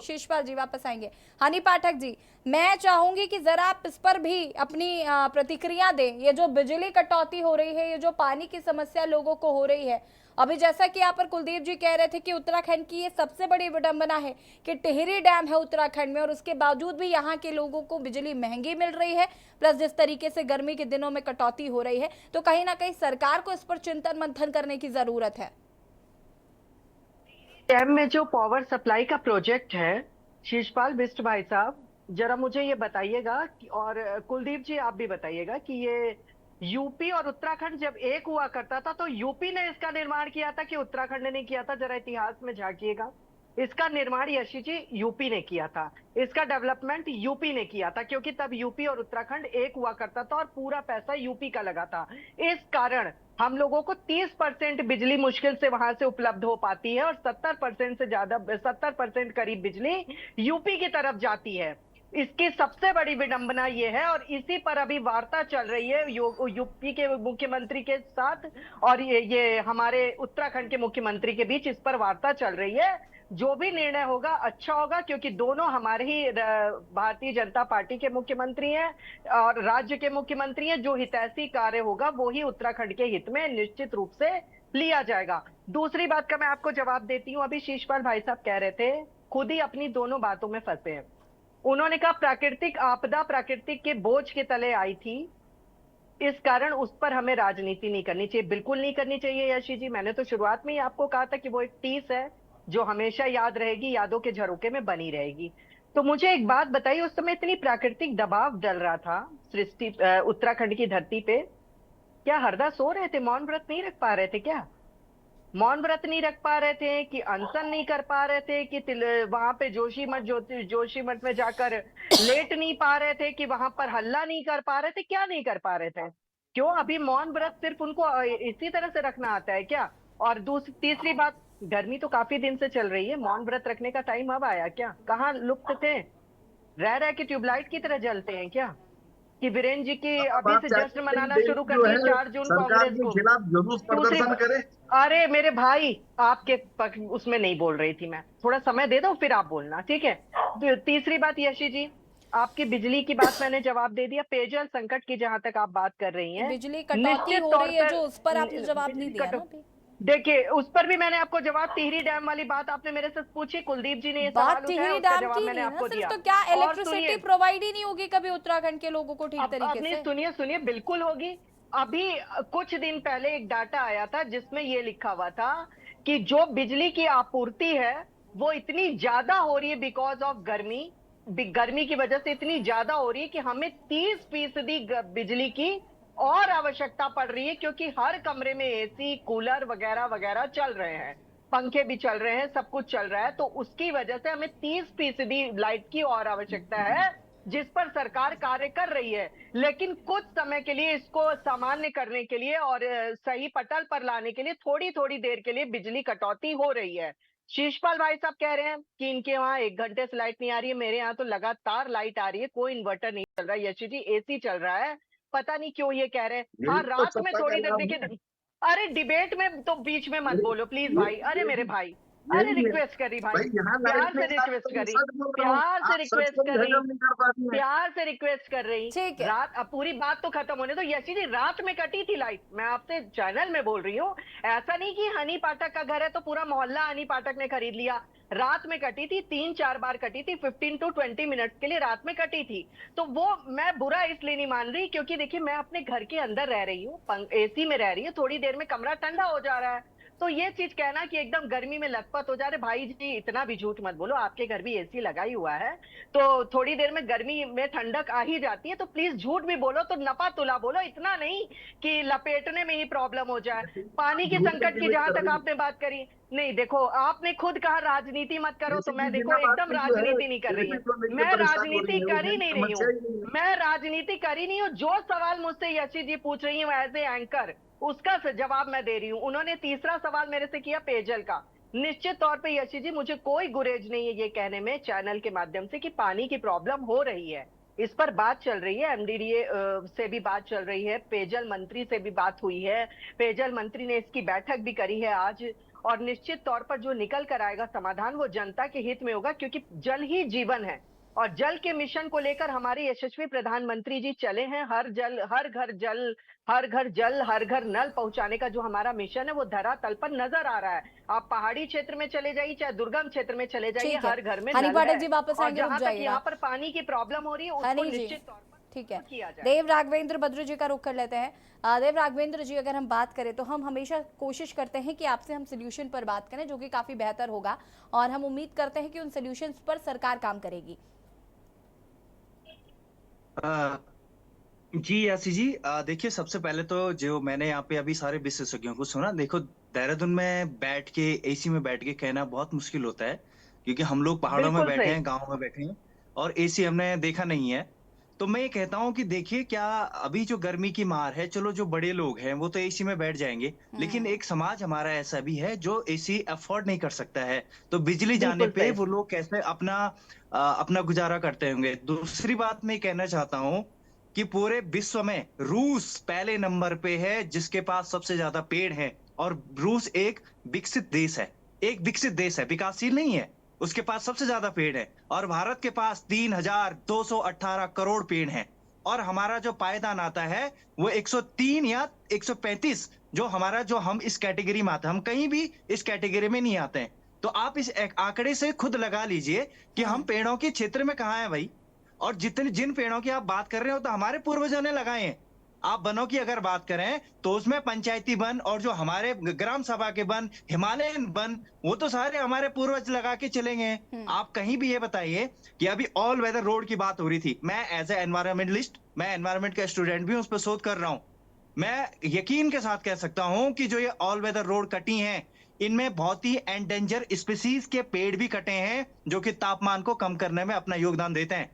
शिषपाल जी वापस आएंगे। हनी पाठक जी, मैं चाहूंगी कि जरा आप इस पर भी अपनी प्रतिक्रिया दें। ये जो बिजली कटौती हो रही है, ये जो पानी की समस्या लोगों को हो रही है, अभी जैसा कि यहाँ पर कुलदीप जी कह रहे थे कि उत्तराखंड की ये सबसे बड़ी विडंबना है कि टिहरी डैम है उत्तराखंड में, और उसके बावजूद भी यहाँ के लोगों को बिजली महंगी मिल रही है, प्लस जिस तरीके से गर्मी के दिनों में कटौती हो रही है, तो कहीं ना कहीं सरकार को इस पर चिंतन मंथन करने की जरूरत है। डैम में जो पावर सप्लाई का प्रोजेक्ट है, शिषपाल बिष्ट भाई साहब जरा मुझे ये बताइएगा, और कुलदीप जी आप भी बताइएगा कि ये यूपी और उत्तराखंड जब एक हुआ करता था तो यूपी ने इसका निर्माण किया था कि उत्तराखंड ने किया था? जरा इतिहास में झांकिएगा। इसका निर्माण यशी जी यूपी ने किया था, इसका डेवलपमेंट यूपी ने किया था, क्योंकि तब यूपी और उत्तराखंड एक हुआ करता था और पूरा पैसा यूपी का लगा था। इस कारण हम लोगों को 30% बिजली मुश्किल से वहां से उपलब्ध हो पाती है और 70% से ज्यादा, 70% करीब बिजली यूपी की तरफ जाती है। इसकी सबसे बड़ी विडंबना ये है, और इसी पर अभी वार्ता चल रही है यूपी के मुख्यमंत्री के साथ और ये हमारे उत्तराखंड के मुख्यमंत्री के बीच इस पर वार्ता चल रही है। जो भी निर्णय होगा अच्छा होगा, क्योंकि दोनों हमारे ही भारतीय जनता पार्टी के मुख्यमंत्री हैं और राज्य के मुख्यमंत्री हैं। जो हितैषी कार्य होगा वो ही उत्तराखंड के हित में निश्चित रूप से लिया जाएगा। दूसरी बात का मैं आपको जवाब देती हूँ। अभी शिषपाल भाई साहब कह रहे थे, खुद ही अपनी दोनों बातों में फंसे हैं। उन्होंने कहा प्राकृतिक आपदा प्रकृति के बोझ के तले आई थी, इस कारण उस पर हमें राजनीति नहीं करनी चाहिए। बिल्कुल नहीं करनी चाहिए यशी जी। मैंने तो शुरुआत में ही आपको कहा था कि वो एक टीस है जो हमेशा याद रहेगी, यादों के झरोखे में बनी रहेगी। तो मुझे एक बात बताइए, उस समय इतनी प्राकृतिक दबाव डल रहा था सृष्टि उत्तराखंड की धरती पे, क्या हरदा सो रहे थे? मौन व्रत नहीं रख पा रहे थे क्या? मौन व्रत नहीं रख पा रहे थे कि अनशन नहीं कर पा रहे थे कि वहां पे जोशीमठ में जाकर लेट नहीं पा रहे थे कि वहां पर हल्ला नहीं कर पा रहे थे? क्या नहीं कर पा रहे थे? क्यों अभी मौन व्रत सिर्फ उनको इसी तरह से रखना आता है क्या? और तीसरी बात, गर्मी तो काफी दिन से चल रही है, मौन व्रत रखने का टाइम अब आया क्या? कहाँ लुप्त थे? रह रह के ट्यूबलाइट की तरह जलते हैं क्या? कि वीरेंद्र जी की अब अभी आप से चाहते जश्न हैं मनाना कि शुरू कर जो दिए है 4 जून सरकार कांग्रेस के को। खिलाफ जुलूस दूसरी प्रदर्शन करे। अरे मेरे भाई, आपके उसमें नहीं बोल रही थी मैं, थोड़ा समय दे दो फिर आप बोलना, ठीक है। तीसरी बात यशी जी, आपकी बिजली की बात मैंने जवाब दे दिया। पेयजल संकट की जहां तक आप बात कर रही हैं, बिजली कटौती निश्चित हो तौर रही है पर जो, उस पर आपने जवाब नहीं बिजली दिया ना कटौती, अभी। देखिए उस पर भी मैंने आपको जवाब, टिहरी डैम वाली बात आपने मेरे से पूछी, कुलदीप जी ने ये बात सवाल उठाया, टिहरी उसका डैम जवाब की मैंने नहीं ना आपको सिर्फ, दिया। तो क्या और इलेक्ट्रिसिटी सुनिए, प्रोवाइड ही नहीं होगी कभी उत्तराखंड के लोगों को ठीक तरीके अपनी से? सुनिए बिल्कुल होगी। अभी कुछ दिन पहले एक डाटा आया था जिसमें ये लिखा हुआ था कि जो बिजली की आपूर्ति है वो इतनी ज्यादा हो रही है बिकॉज ऑफ गर्मी, गर्मी की वजह से इतनी ज्यादा हो रही है कि हमें 30% बिजली की और आवश्यकता पड़ रही है, क्योंकि हर कमरे में एसी कूलर वगैरह वगैरह चल रहे हैं, पंखे भी चल रहे हैं, सब कुछ चल रहा है। तो उसकी वजह से हमें 30% लाइट की और आवश्यकता है, जिस पर सरकार कार्य कर रही है। लेकिन कुछ समय के लिए इसको सामान्य करने के लिए और सही पटल पर लाने के लिए थोड़ी थोड़ी देर के लिए बिजली कटौती हो रही है। शीशपाल भाई साहब कह रहे हैं कि इनके वहां 1 घंटे से लाइट नहीं आ रही है, मेरे यहाँ तो लगातार लाइट आ रही है, कोई इन्वर्टर नहीं चल रहा है, यशी जी एसी चल रहा है। पता नहीं क्यों ये कह रहे हैं। हाँ, यही तो रात में सत्ता का थोड़ी देर, लाभ देखिए, है। अरे डिबेट में तो बीच में मत बोलो प्लीज भाई, अरे मेरे भाई, अरे यही है रिक्वेस्ट कर रही भाई, भाई, यहाँ प्यार लाइट से नहीं आ रही रिक्वेस्ट तो कर मैं रही, सच बोल रहा हूँ, प्यार से आप सच रिक्वेस्ट को कर रही, हजम नहीं कर पाती हैं। प्यार से रिक्वेस्ट कर रही। ठीक है। रात, अब पूरी बात तो खत्म होने दो। यशी जी, रात में कटी थी लाइट, मैं आपसे चैनल में बोल रही हूँ, ऐसा नहीं कि हनी पाठक का घर है तो पूरा मोहल्ला हनी पाठक ने खरीद लिया। रात में कटी थी, 3-4 बार कटी थी, 15 to 20 मिनट के लिए रात में कटी थी। तो वो मैं बुरा इसलिए नहीं मान रही क्योंकि देखिए मैं अपने घर के अंदर रह रही हूँ, एसी में रह रही हूँ, थोड़ी देर में कमरा ठंडा हो जा रहा है। तो ये चीज कहना कि एकदम गर्मी में लथपथ हो जा रहे, भाई जी इतना भी झूठ मत बोलो, आपके घर भी एसी लगा ही हुआ है, तो थोड़ी देर में गर्मी में ठंडक आ ही जाती है। तो प्लीज झूठ भी बोलो तो नपा तुला बोलो, इतना नहीं कि लपेटने में ही प्रॉब्लम हो जाए। पानी के संकट की जहां तक आपने बात करी, नहीं देखो, आपने खुद कहा राजनीति मत करो, तो मैं देखो एकदम राजनीति नहीं कर रही हूँ, मैं राजनीति कर ही नहीं रही हूँ, मैं राजनीति कर ही नहीं हूँ। जो सवाल मुझसे यशी जी पूछ रही हूँ एज ए एंकर, उसका जवाब मैं दे रही हूँ। उन्होंने तीसरा सवाल मेरे से किया पेयजल का। निश्चित तौर पे यशी जी, मुझे कोई गुरेज नहीं है ये कहने में चैनल के माध्यम से कि पानी की प्रॉब्लम हो रही है, इस पर बात चल रही है, एमडीडीए से भी बात चल रही है, पेयजल मंत्री से भी बात हुई है, पेयजल मंत्री ने इसकी बैठक भी करी है आज, और निश्चित तौर पर जो निकल कर आएगा समाधान वो जनता के हित में होगा, क्योंकि जल ही जीवन है। और जल के मिशन को लेकर हमारे यशस्वी प्रधानमंत्री जी चले हैं, हर जल हर घर जल, हर घर जल, हर घर नल पहुंचाने का जो हमारा मिशन है वो धरातल पर नजर आ रहा है। आप पहाड़ी क्षेत्र में चले जाइए चाहे दुर्गम क्षेत्र में चले जाइए, ठीक है। हर घर में हनी नल पाठक है। जी वापस और आएंगे, रुक जहां तक जाइएगा। यहाँ पर पानी की प्रॉब्लम हो रही है उसको हनी जी, निश्चित तौर पर ठीक है। किया जाए। देव राघवेंद्र भद्र जी का रुख कर लेते हैं। देव राघवेंद्र जी, अगर हम बात करें तो हम हमेशा कोशिश करते हैं कि आपसे हम सोल्यूशन पर बात करें, जो कि काफी बेहतर होगा, और हम उम्मीद करते हैं कि उन सोल्यूशंस पर सरकार काम करेगी। जी यासी जी, देखिए सबसे पहले तो जो मैंने यहाँ पे अभी सारे विशेषज्ञों को सुना, देखो देहरादून में बैठ के एसी में बैठ के कहना बहुत मुश्किल होता है, क्योंकि हम लोग पहाड़ों में बिल्कुल बैठे सही। हैं, गाँव में बैठे हैं, और एसी हमने देखा नहीं है। तो मैं ये कहता हूँ कि देखिए, क्या अभी जो गर्मी की मार है, चलो जो बड़े लोग हैं वो तो एसी में बैठ जाएंगे, लेकिन एक समाज हमारा ऐसा भी है जो एसी अफोर्ड नहीं कर सकता है। तो बिजली जाने बिल्कुल पे सही। वो लोग कैसे अपना गुजारा करते होंगे। दूसरी बात मैं कहना चाहता हूँ कि पूरे विश्व में रूस पहले नंबर पे है जिसके पास सबसे ज्यादा पेड़ हैं, और रूस एक विकसित देश है, एक विकसित देश है, विकासशील नहीं है, उसके पास सबसे ज्यादा पेड़ है। और भारत के पास 3,218 करोड़ पेड़ हैं, और हमारा जो पायदान आता है वो 103 या 135, जो हमारा, जो हम इस कैटेगरी में आते हैं, हम कहीं भी इस कैटेगरी में नहीं आते हैं। तो आप इस आंकड़े से खुद लगा लीजिए कि हम पेड़ों के क्षेत्र में कहाँ हैं भाई। और जिन पेड़ों की आप बात कर रहे हो तो हमारे पूर्वजों ने लगाए हैं। आप वनों की अगर बात करें तो उसमें पंचायती वन और जो हमारे ग्राम सभा के वन, हिमालयन वन, वो तो सारे हमारे पूर्वज लगा के चले गए हैं। आप कहीं भी ये बताइए कि अभी ऑल वेदर रोड की बात हो रही थी, मैं एज ए एनवायरमेंटलिस्ट, मैं एनवायरमेंट का स्टूडेंट भी उस पर शोध कर रहा हूं, मैं यकीन के साथ कह सकता हूं कि जो ये ऑल वेदर रोड कटी हैं, इनमें बहुत ही एंडेंजर स्पीसीज के पेड़ भी कटे हैं, जो कि तापमान को कम करने में अपना योगदान देते हैं।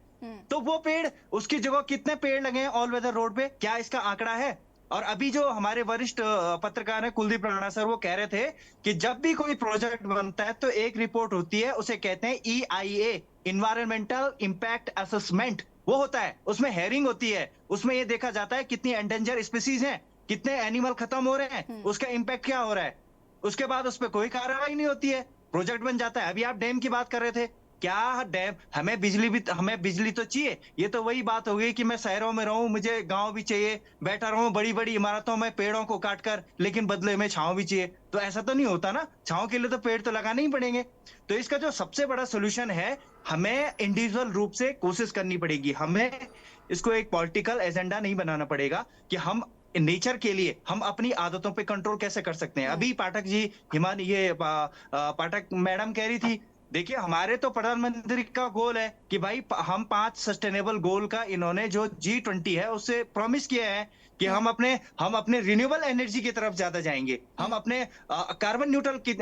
तो वो पेड़, उसकी जगह कितने पेड़ लगे हैं ऑल वेदर रोड पे, क्या इसका आंकड़ा है? और अभी जो हमारे वरिष्ठ पत्रकार है कुलदीप राणा सर, वो कह रहे थे कि जब भी कोई प्रोजेक्ट बनता है तो एक रिपोर्ट होती है, उसे कहते हैं EIA, इन्वायरमेंटल इम्पैक्ट असेसमेंट, वो होता है, उसमें हेयरिंग होती है, उसमें ये देखा जाता है कितनी एंडेंजर स्पीसीज हैं, कितने एनिमल खत्म हो रहे हैं, उसका इम्पैक्ट क्या हो रहा है। उसके बाद उस पर कोई कार्रवाई नहीं होती है, प्रोजेक्ट बन जाता है। अभी आप डैम की बात कर रहे थे, क्या डैम, हमें बिजली तो चाहिए। ये तो वही बात हो गई कि मैं शहरों में रहूं, मुझे गांव भी चाहिए, बैठा रहूं बड़ी बड़ी इमारतों में पेड़ों को काटकर, लेकिन बदले में छांव भी चाहिए। तो ऐसा तो नहीं होता ना, छांव के लिए तो पेड़ तो लगाने ही पड़ेंगे। तो इसका जो सबसे बड़ा सोल्यूशन है, हमें इंडिविजुअल रूप से कोशिश करनी पड़ेगी। हमें इसको एक पॉलिटिकल एजेंडा नहीं बनाना पड़ेगा कि हम नेचर के लिए हम अपनी आदतों पे कंट्रोल कैसे कर सकते हैं। अभी पाठक जी, पाठक मैडम कह रही थी, देखिए हमारे तो प्रधानमंत्री का गोल है कि भाई हम 5 सस्टेनेबल गोल का इन्होंने जो G20 है उससे प्रॉमिस किया है कि हम अपने रिन्यूएबल एनर्जी की तरफ ज्यादा जाएंगे, हम अपने कार्बन न्यूट्रल की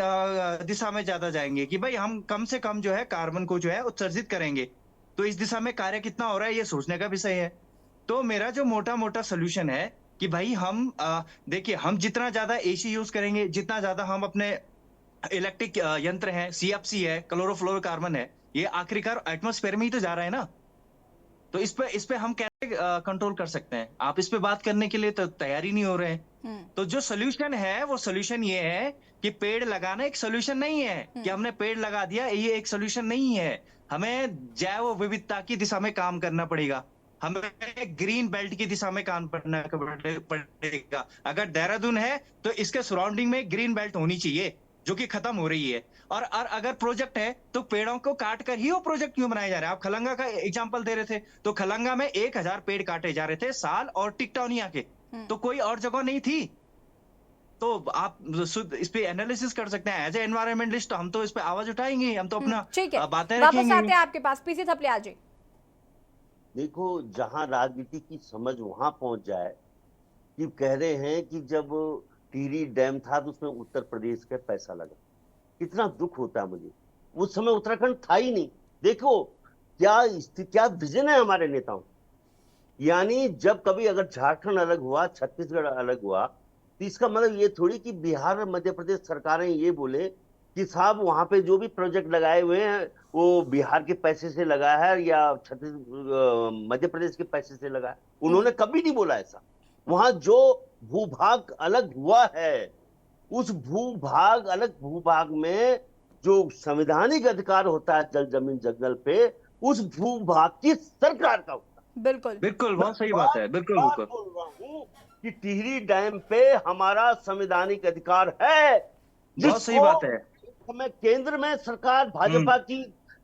दिशा में ज्यादा जाएंगे, कि भाई हम कम से कम जो है कार्बन को जो है उत्सर्जित करेंगे। तो इस दिशा में कार्य कितना हो रहा है ये सोचने का विषय है। तो मेरा जो मोटा मोटा सोल्यूशन है कि भाई हम देखिए, हम जितना ज्यादा एसी यूज करेंगे, जितना ज्यादा हम अपने इलेक्ट्रिक यंत्र है, CFC है, क्लोरोफ्लोरोकार्बन है, ये आखिरकार एटमॉस्फेयर में ही तो जा रहा है ना। तो इस पे हम कैसे कंट्रोल कर सकते हैं? आप इस पे बात करने के लिए तो तैयार ही नहीं हो रहे हैं। तो जो सोल्यूशन है वो सोल्यूशन ये है कि पेड़ लगाना एक सोल्यूशन नहीं है कि हमने पेड़ लगा दिया, ये एक सोल्यूशन नहीं है। हमें जैव विविधता की दिशा में काम करना पड़ेगा, हमें ग्रीन बेल्ट की दिशा में काम करना पड़ेगा। अगर देहरादून है तो इसके सराउंडिंग में ग्रीन बेल्ट होनी चाहिए जो कि खत्म हो रही है। और अगर प्रोजेक्ट है तो पेड़ों को काट कर ही वो प्रोजेक्ट क्यों बनाए जा रहे हैं? आप खलंगा का एग्जांपल दे रहे थे, तो खलंगा में 1000 पेड़ काटे जा रहे थे साल, और टिकटॉनिया के, तो कोई और जगह नहीं थी। तो आप इस पे एनालिसिस कर सकते हैं। एज ए एनवायरमेंटलिस्ट हम तो इस पे आवाज उठाएंगे, हम तो अपना बातें वापस रखेंगे। आते हैं आपके पास, पीसी थपलियाल जी। देखो, जहां राजनीति की समझ वहां पहुंच जाए कि कह रहे हैं कि जब टिहरी डैम था तो उसमें उत्तर प्रदेश का पैसा लगा। कितना दुख होता है मुझे, उस समय उत्तराखंड था ही नहीं। देखो क्या विजन है हमारे नेताओं। यानी जब कभी अगर झारखंड अलग हुआ, छत्तीसगढ़ अलग हुआ, तो इसका मतलब ये थोड़ी कि बिहार और मध्य प्रदेश सरकारें ये बोले कि साहब वहां पे जो भी प्रोजेक्ट लगाए हुए हैं वो बिहार के पैसे से लगा है या मध्य प्रदेश के पैसे से लगा है। उन्होंने कभी नहीं बोला ऐसा। वहां जो भूभाग अलग हुआ है, उस अलग भूभाग में जो संवैधानिक अधिकार होता है जल जमीन जंगल पे, उस भूभाग की सरकार का होता है। बिल्कुल बहुत सही बात है। बिल्कुल बोल रहा हूं कि टिहरी डैम पे हमारा संवैधानिक अधिकार है। बहुत सही बात है। हमें केंद्र में सरकार भाजपा की,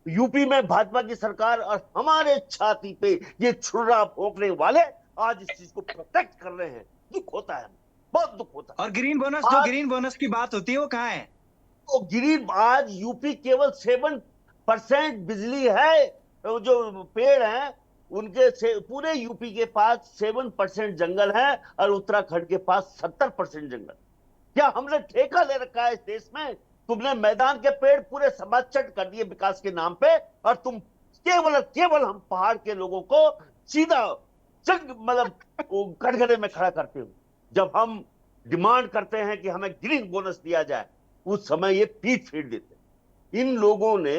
यूपी में भाजपा की सरकार, और हमारे छाती पे ये छुरा भोंकने वाले आज इस चीज को प्रोटेक्ट कर रहे हैं। दुख होता है, बहुत दुख होता है। और ग्रीन बोनस, जो ग्रीन बोनस की बात होती है वो कहाँ है? तो ग्रीन, आज यूपी केवल 7% बिजली है। जो पेड़ हैं उनके से पूरे यूपी के पास 7% जंगल है और उत्तराखंड के पास 70% जंगल। क्या हमने ठेका ले रखा है इस देश में? तुमने मैदान के पेड़ पूरे समाचट कर दिए विकास के नाम पे, और तुम केवल हम पहाड़ के लोगों को सीधा मतलब कटघरे में खड़ा करते हो। जब हम डिमांड करते हैं कि हमें ग्रीन बोनस दिया जाए, उस समय ये पीठ फेर देते। इन लोगों ने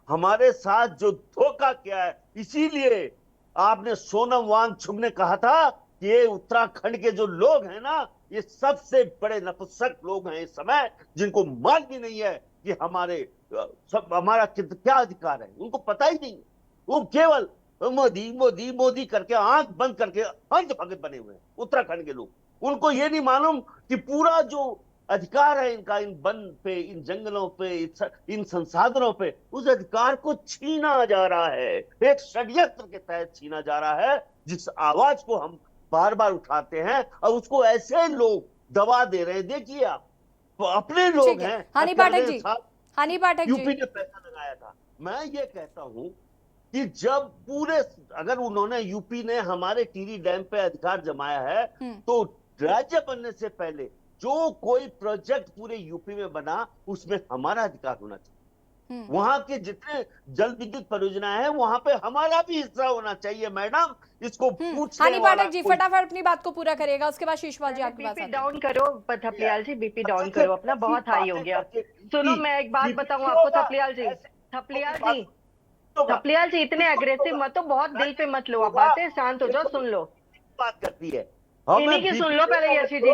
हमारे साथ जो धोखा किया है, इसीलिए आपने सोनम वांगचुक ने कहा था कि ये उत्तराखंड के जो लोग हैं ना, ये सबसे बड़े नपुंसक लोग हैं इस समय, जिनको मान भी नहीं है कि हमारा क्या अधिकार है। उनको पता ही नहीं है। वो केवल मोदी मोदी मोदी करके आंख बंद करके अंध भगत बने हुए हैं उत्तराखंड के लोग। उनको ये नहीं मालूम कि पूरा जो अधिकार है इनका, इन वन पे, इन जंगलों पे, इन संसाधनों पे, उस अधिकार को छीना जा रहा है। एक षड्यंत्र के तहत छीना जा रहा है, जिस आवाज को हम बार बार उठाते हैं और उसको ऐसे लोग दबा दे रहे हैं। देखिए आप, तो अपने लोग हैं। हनी पाठक जी, यूपी ने पैसा लगाया था। मैं ये कहता हूं कि जब अगर उन्होंने, यूपी ने हमारे टिहरी डैम पे अधिकार जमाया है, तो राज्य बनने से पहले जो कोई प्रोजेक्ट पूरे यूपी में बना, उसमें हमारा अधिकार होना चाहिए। वहां के जितने जल विद्युत परियोजना है, वहां पे हमारा भी हिस्सा होना चाहिए। मैडम, इसको हनी पाठक जी फटाफट अपनी बात को पूरा करिएगा, उसके बाद शीशपाल जी आपके पास। बीपी डाउन करो थपलियाल जी, बीपी डाउन करो अपना, बहुत हाई हो गया। सुनो, मैं एक बात बताऊं आपको थपलियाल जी, होगा। थपलियाल जी इतने अग्रेसिव मत हो, बहुत दिल पे मत लो आप बातें, शांत हो जाओ, सुन लो। बात करती है इन्हीं की सुन लो पहले यशी जी।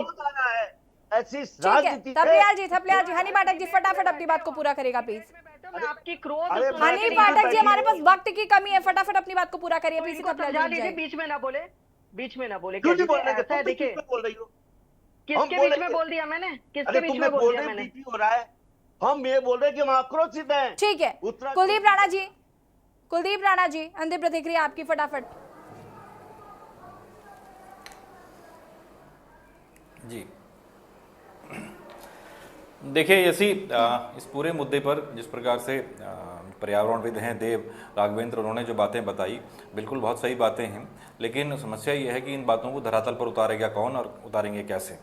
ऐसी ठीक है राजनीति थपलियाल जी हनी पाठक जी फटाफट अपनी बात को पूरा करेगा प्लीज। मैं आपकी क्रोध अरे सुन हनी के पाठक जी हमारे पास वक्त की कमी है, फटाफट अपनी बात को पूरा करिए तो प्लीज। इनको थपलियाल समझा जी दीजिए, बीच में ना बोले, बीच में ना बोले। क्यों नहीं कैसे बोल रहे? ऐसा है, तुम देखिए बोल रही हो, किसके बीच में बोल दिया मैंने, किसके बीच में बोल दिया मैंने? बीपी हो रहा है, हम ये बोल रहे हैं कि हम आक्रोशित हैं। ठीक है कुलदीप राणा जी अंतिम प्रतिक्रिया आपकी फटाफट। जी देखिए यसी इस पूरे मुद्दे पर जिस प्रकार से पर्यावरणविद हैं देव राघवेंद्र, उन्होंने जो बातें बताई बिल्कुल बहुत सही बातें हैं, लेकिन समस्या ये है कि इन बातों को धरातल पर उतारेगा कौन और उतारेंगे कैसे।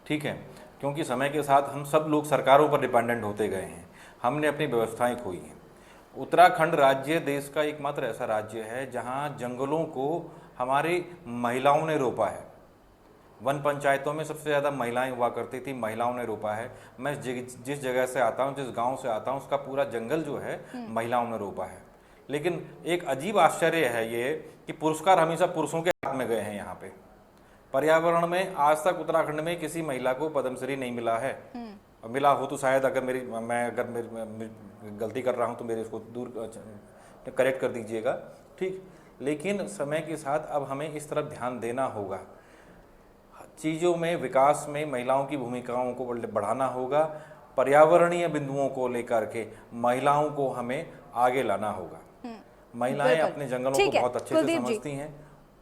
ठीक है, क्योंकि समय के साथ हम सब लोग सरकारों पर डिपेंडेंट होते गए हैं, हमने अपनी व्यवस्थाएं खोई हैं। उत्तराखंड राज्य देश का एकमात्र ऐसा राज्य है जहां जंगलों को हमारी महिलाओं ने रोपा है। वन पंचायतों में सबसे ज़्यादा महिलाएं हुआ करती थी, महिलाओं ने रोपा है। मैं जिस जगह से आता हूं, जिस गांव से आता हूं, उसका पूरा जंगल जो है महिलाओं ने रोपा है। लेकिन एक अजीब आश्चर्य है ये कि पुरस्कार हमेशा पुरुषों के हाथ में गए हैं। यहाँ पे पर्यावरण में आज तक उत्तराखंड में किसी महिला को पद्मश्री नहीं मिला है। मिला हो तो शायद अगर मैं गलती कर रहा हूँ तो मेरे इसको दूर करेक्ट कर दीजिएगा। ठीक, लेकिन समय के साथ अब हमें इस तरफ ध्यान देना होगा, चीज़ों में विकास में महिलाओं की भूमिकाओं को बढ़ाना होगा, पर्यावरणीय बिंदुओं को लेकर के महिलाओं को हमें आगे लाना होगा। महिलाएं अपने जंगलों को बहुत अच्छे से समझती हैं।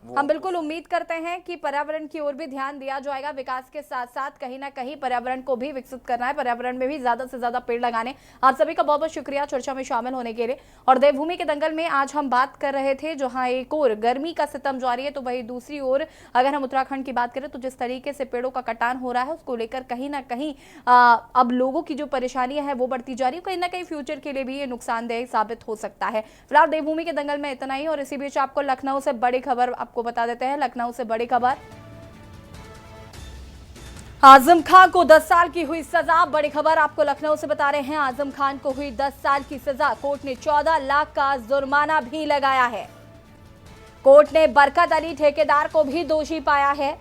हम बिल्कुल उम्मीद करते हैं कि पर्यावरण की ओर भी ध्यान दिया जाएगा। विकास के साथ साथ कहीं ना कहीं पर्यावरण को भी विकसित करना है, पर्यावरण में भी ज्यादा से ज्यादा पेड़ लगाने। आप सभी का बहुत बहुत शुक्रिया चर्चा में शामिल होने के लिए। और देवभूमि के दंगल में आज हम बात कर रहे थे जहां एक और गर्मी का सितम जारी है तो वही दूसरी ओर अगर हम उत्तराखंड की बात करें तो जिस तरीके से पेड़ों का कटान हो रहा है उसको लेकर कहीं ना कहीं अब लोगों की जो परेशानियां है वो बढ़ती जा रही है। कहीं ना कहीं फ्यूचर के लिए भी ये नुकसानदेह साबित हो सकता है। फिलहाल देवभूमि के दंगल में इतना ही। और इसी बीच आपको लखनऊ से बड़ी खबर आपको बता देते हैं। लखनऊ से बड़ी खबर, आजम खान को 10 साल की हुई सजा। बड़ी खबर आपको लखनऊ से बता रहे हैं, आजम खान को हुई 10 साल की सजा। कोर्ट ने 14 लाख का जुर्माना भी लगाया है। कोर्ट ने बरकत अली ठेकेदार को भी दोषी पाया है।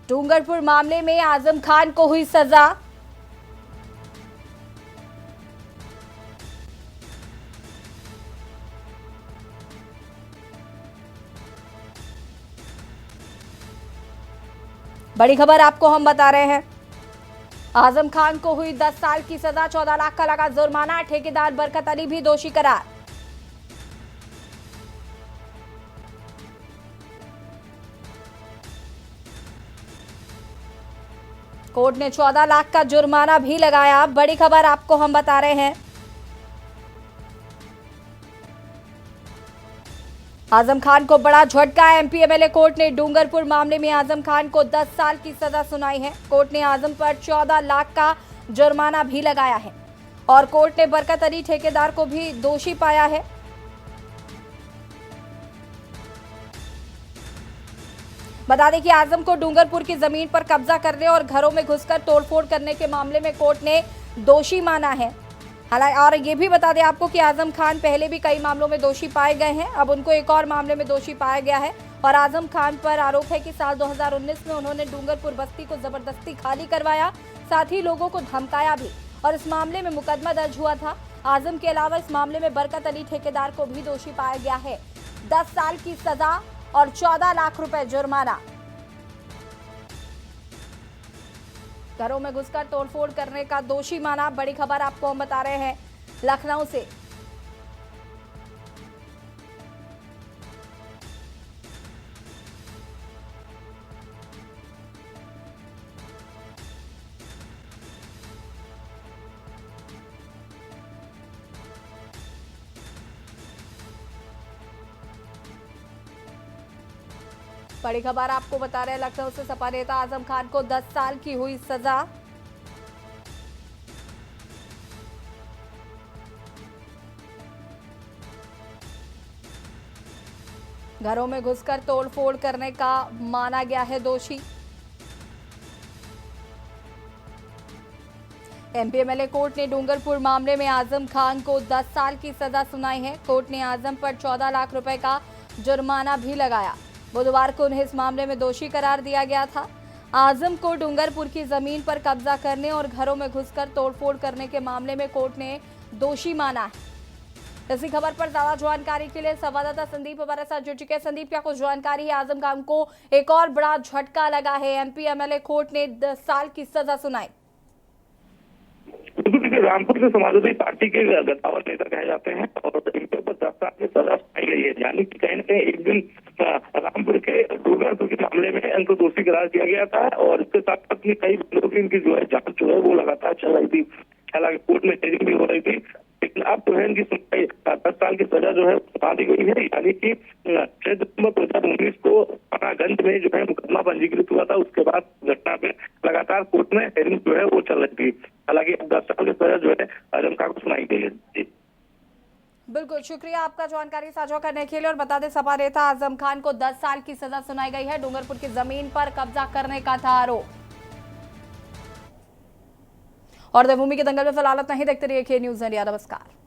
डूंगरपुर मामले में आजम खान को हुई सजा। बड़ी खबर आपको हम बता रहे हैं, आजम खान को हुई 10 साल की सजा, 14 लाख का लगा जुर्माना। ठेकेदार बरकत अली भी दोषी करार। कोर्ट ने 14 लाख का जुर्माना भी लगाया। बड़ी खबर आपको हम बता रहे हैं, आजम खान को बड़ा झटका। एमपी एमएलए कोर्ट ने डूंगरपुर मामले में आजम खान को 10 साल की सजा सुनाई है। कोर्ट ने आजम पर 14 लाख का जुर्माना भी लगाया है और कोर्ट ने बरकत अली ठेकेदार को भी दोषी पाया है। बता दें कि आजम को डूंगरपुर की जमीन पर कब्जा करने और घरों में घुसकर तोड़फोड़ करने के मामले में कोर्ट ने दोषी माना है। हालांकि और ये भी बता दें आपको कि आजम खान पहले भी कई मामलों में दोषी पाए गए हैं, अब उनको एक और मामले में दोषी पाया गया है। और आजम खान पर आरोप है कि साल 2019 में उन्होंने डूंगरपुर बस्ती को जबरदस्ती खाली करवाया, साथ ही लोगों को धमकाया भी और इस मामले में मुकदमा दर्ज हुआ था। आजम के अलावा इस मामले में बरकत अली ठेकेदार को भी दोषी पाया गया है। 10 साल की सजा और 14 लाख रुपए जुर्माना। घरों में घुसकर तोड़फोड़ करने का दोषी माना। बड़ी खबर आपको हम बता रहे हैं लखनऊ से। बड़ी खबर आपको बता रहे हैं लखनऊ से, सपा नेता आजम खान को 10 साल की हुई सजा। घरों में घुसकर तोड़फोड़ करने का माना गया है दोषी। एमपी एमएलए कोर्ट ने डूंगरपुर मामले में आजम खान को 10 साल की सजा सुनाई है। कोर्ट ने आजम पर 14 लाख रुपए का जुर्माना भी लगाया। बुधवार को उन्हें इस मामले में दोषी करार दिया गया था। आजम को डूंगरपुर की जमीन पर कब्जा करने और घरों में घुसकर तोड़फोड़ करने के मामले में कोर्ट ने दोषी माना है। इसी खबर पर ज्यादा जानकारी के लिए संवाददाता संदीप हमारे साथ जुड़ चुके हैं। संदीप, क्या कुछ जानकारी है? आजम खान को एक और बड़ा झटका लगा है। एमपी एमएलए कोर्ट ने 10 साल की सजा सुनाई। रामपुर से समाजवादी पार्टी के गद्दावर नेता कहे जाते हैं और इनके ऊपर 10 साल की सजा सुनाई गई है। यानी कि कहीं न कहीं एक दिन रामपुर के डूंगरपुर के मामले में इनको दोषी करार दिया गया था और इसके साथ साथ में कई लोगों की इनकी जो है जांच जो है वो लगातार चल रही थी। हालांकि कोर्ट में हियरिंग भी हो रही थी, लेकिन अब जो है इनकी सुनवाई 10 साल की सजा जो है सुना दी गई है। यानी कि 6 दिसंबर 2019 को पनागंज में जो है मुकदमा पंजीकृत हुआ था। उसके बाद घटना में लगातार कोर्ट में हियरिंग जो है वो चल रही थी। हालांकि अब 10 साल की सजा जो है आजम खान को सुनाई गई है। बिल्कुल, शुक्रिया आपका जानकारी साझा करने के लिए। और बता दें, सपा नेता आजम खान को 10 साल की सजा सुनाई गई है। डूंगरपुर की जमीन पर कब्जा करने का था आरोप। और देवभूमि के दंगल में फिलहाल नहीं, देखते रहिए के न्यूज़ इंडिया। नमस्कार।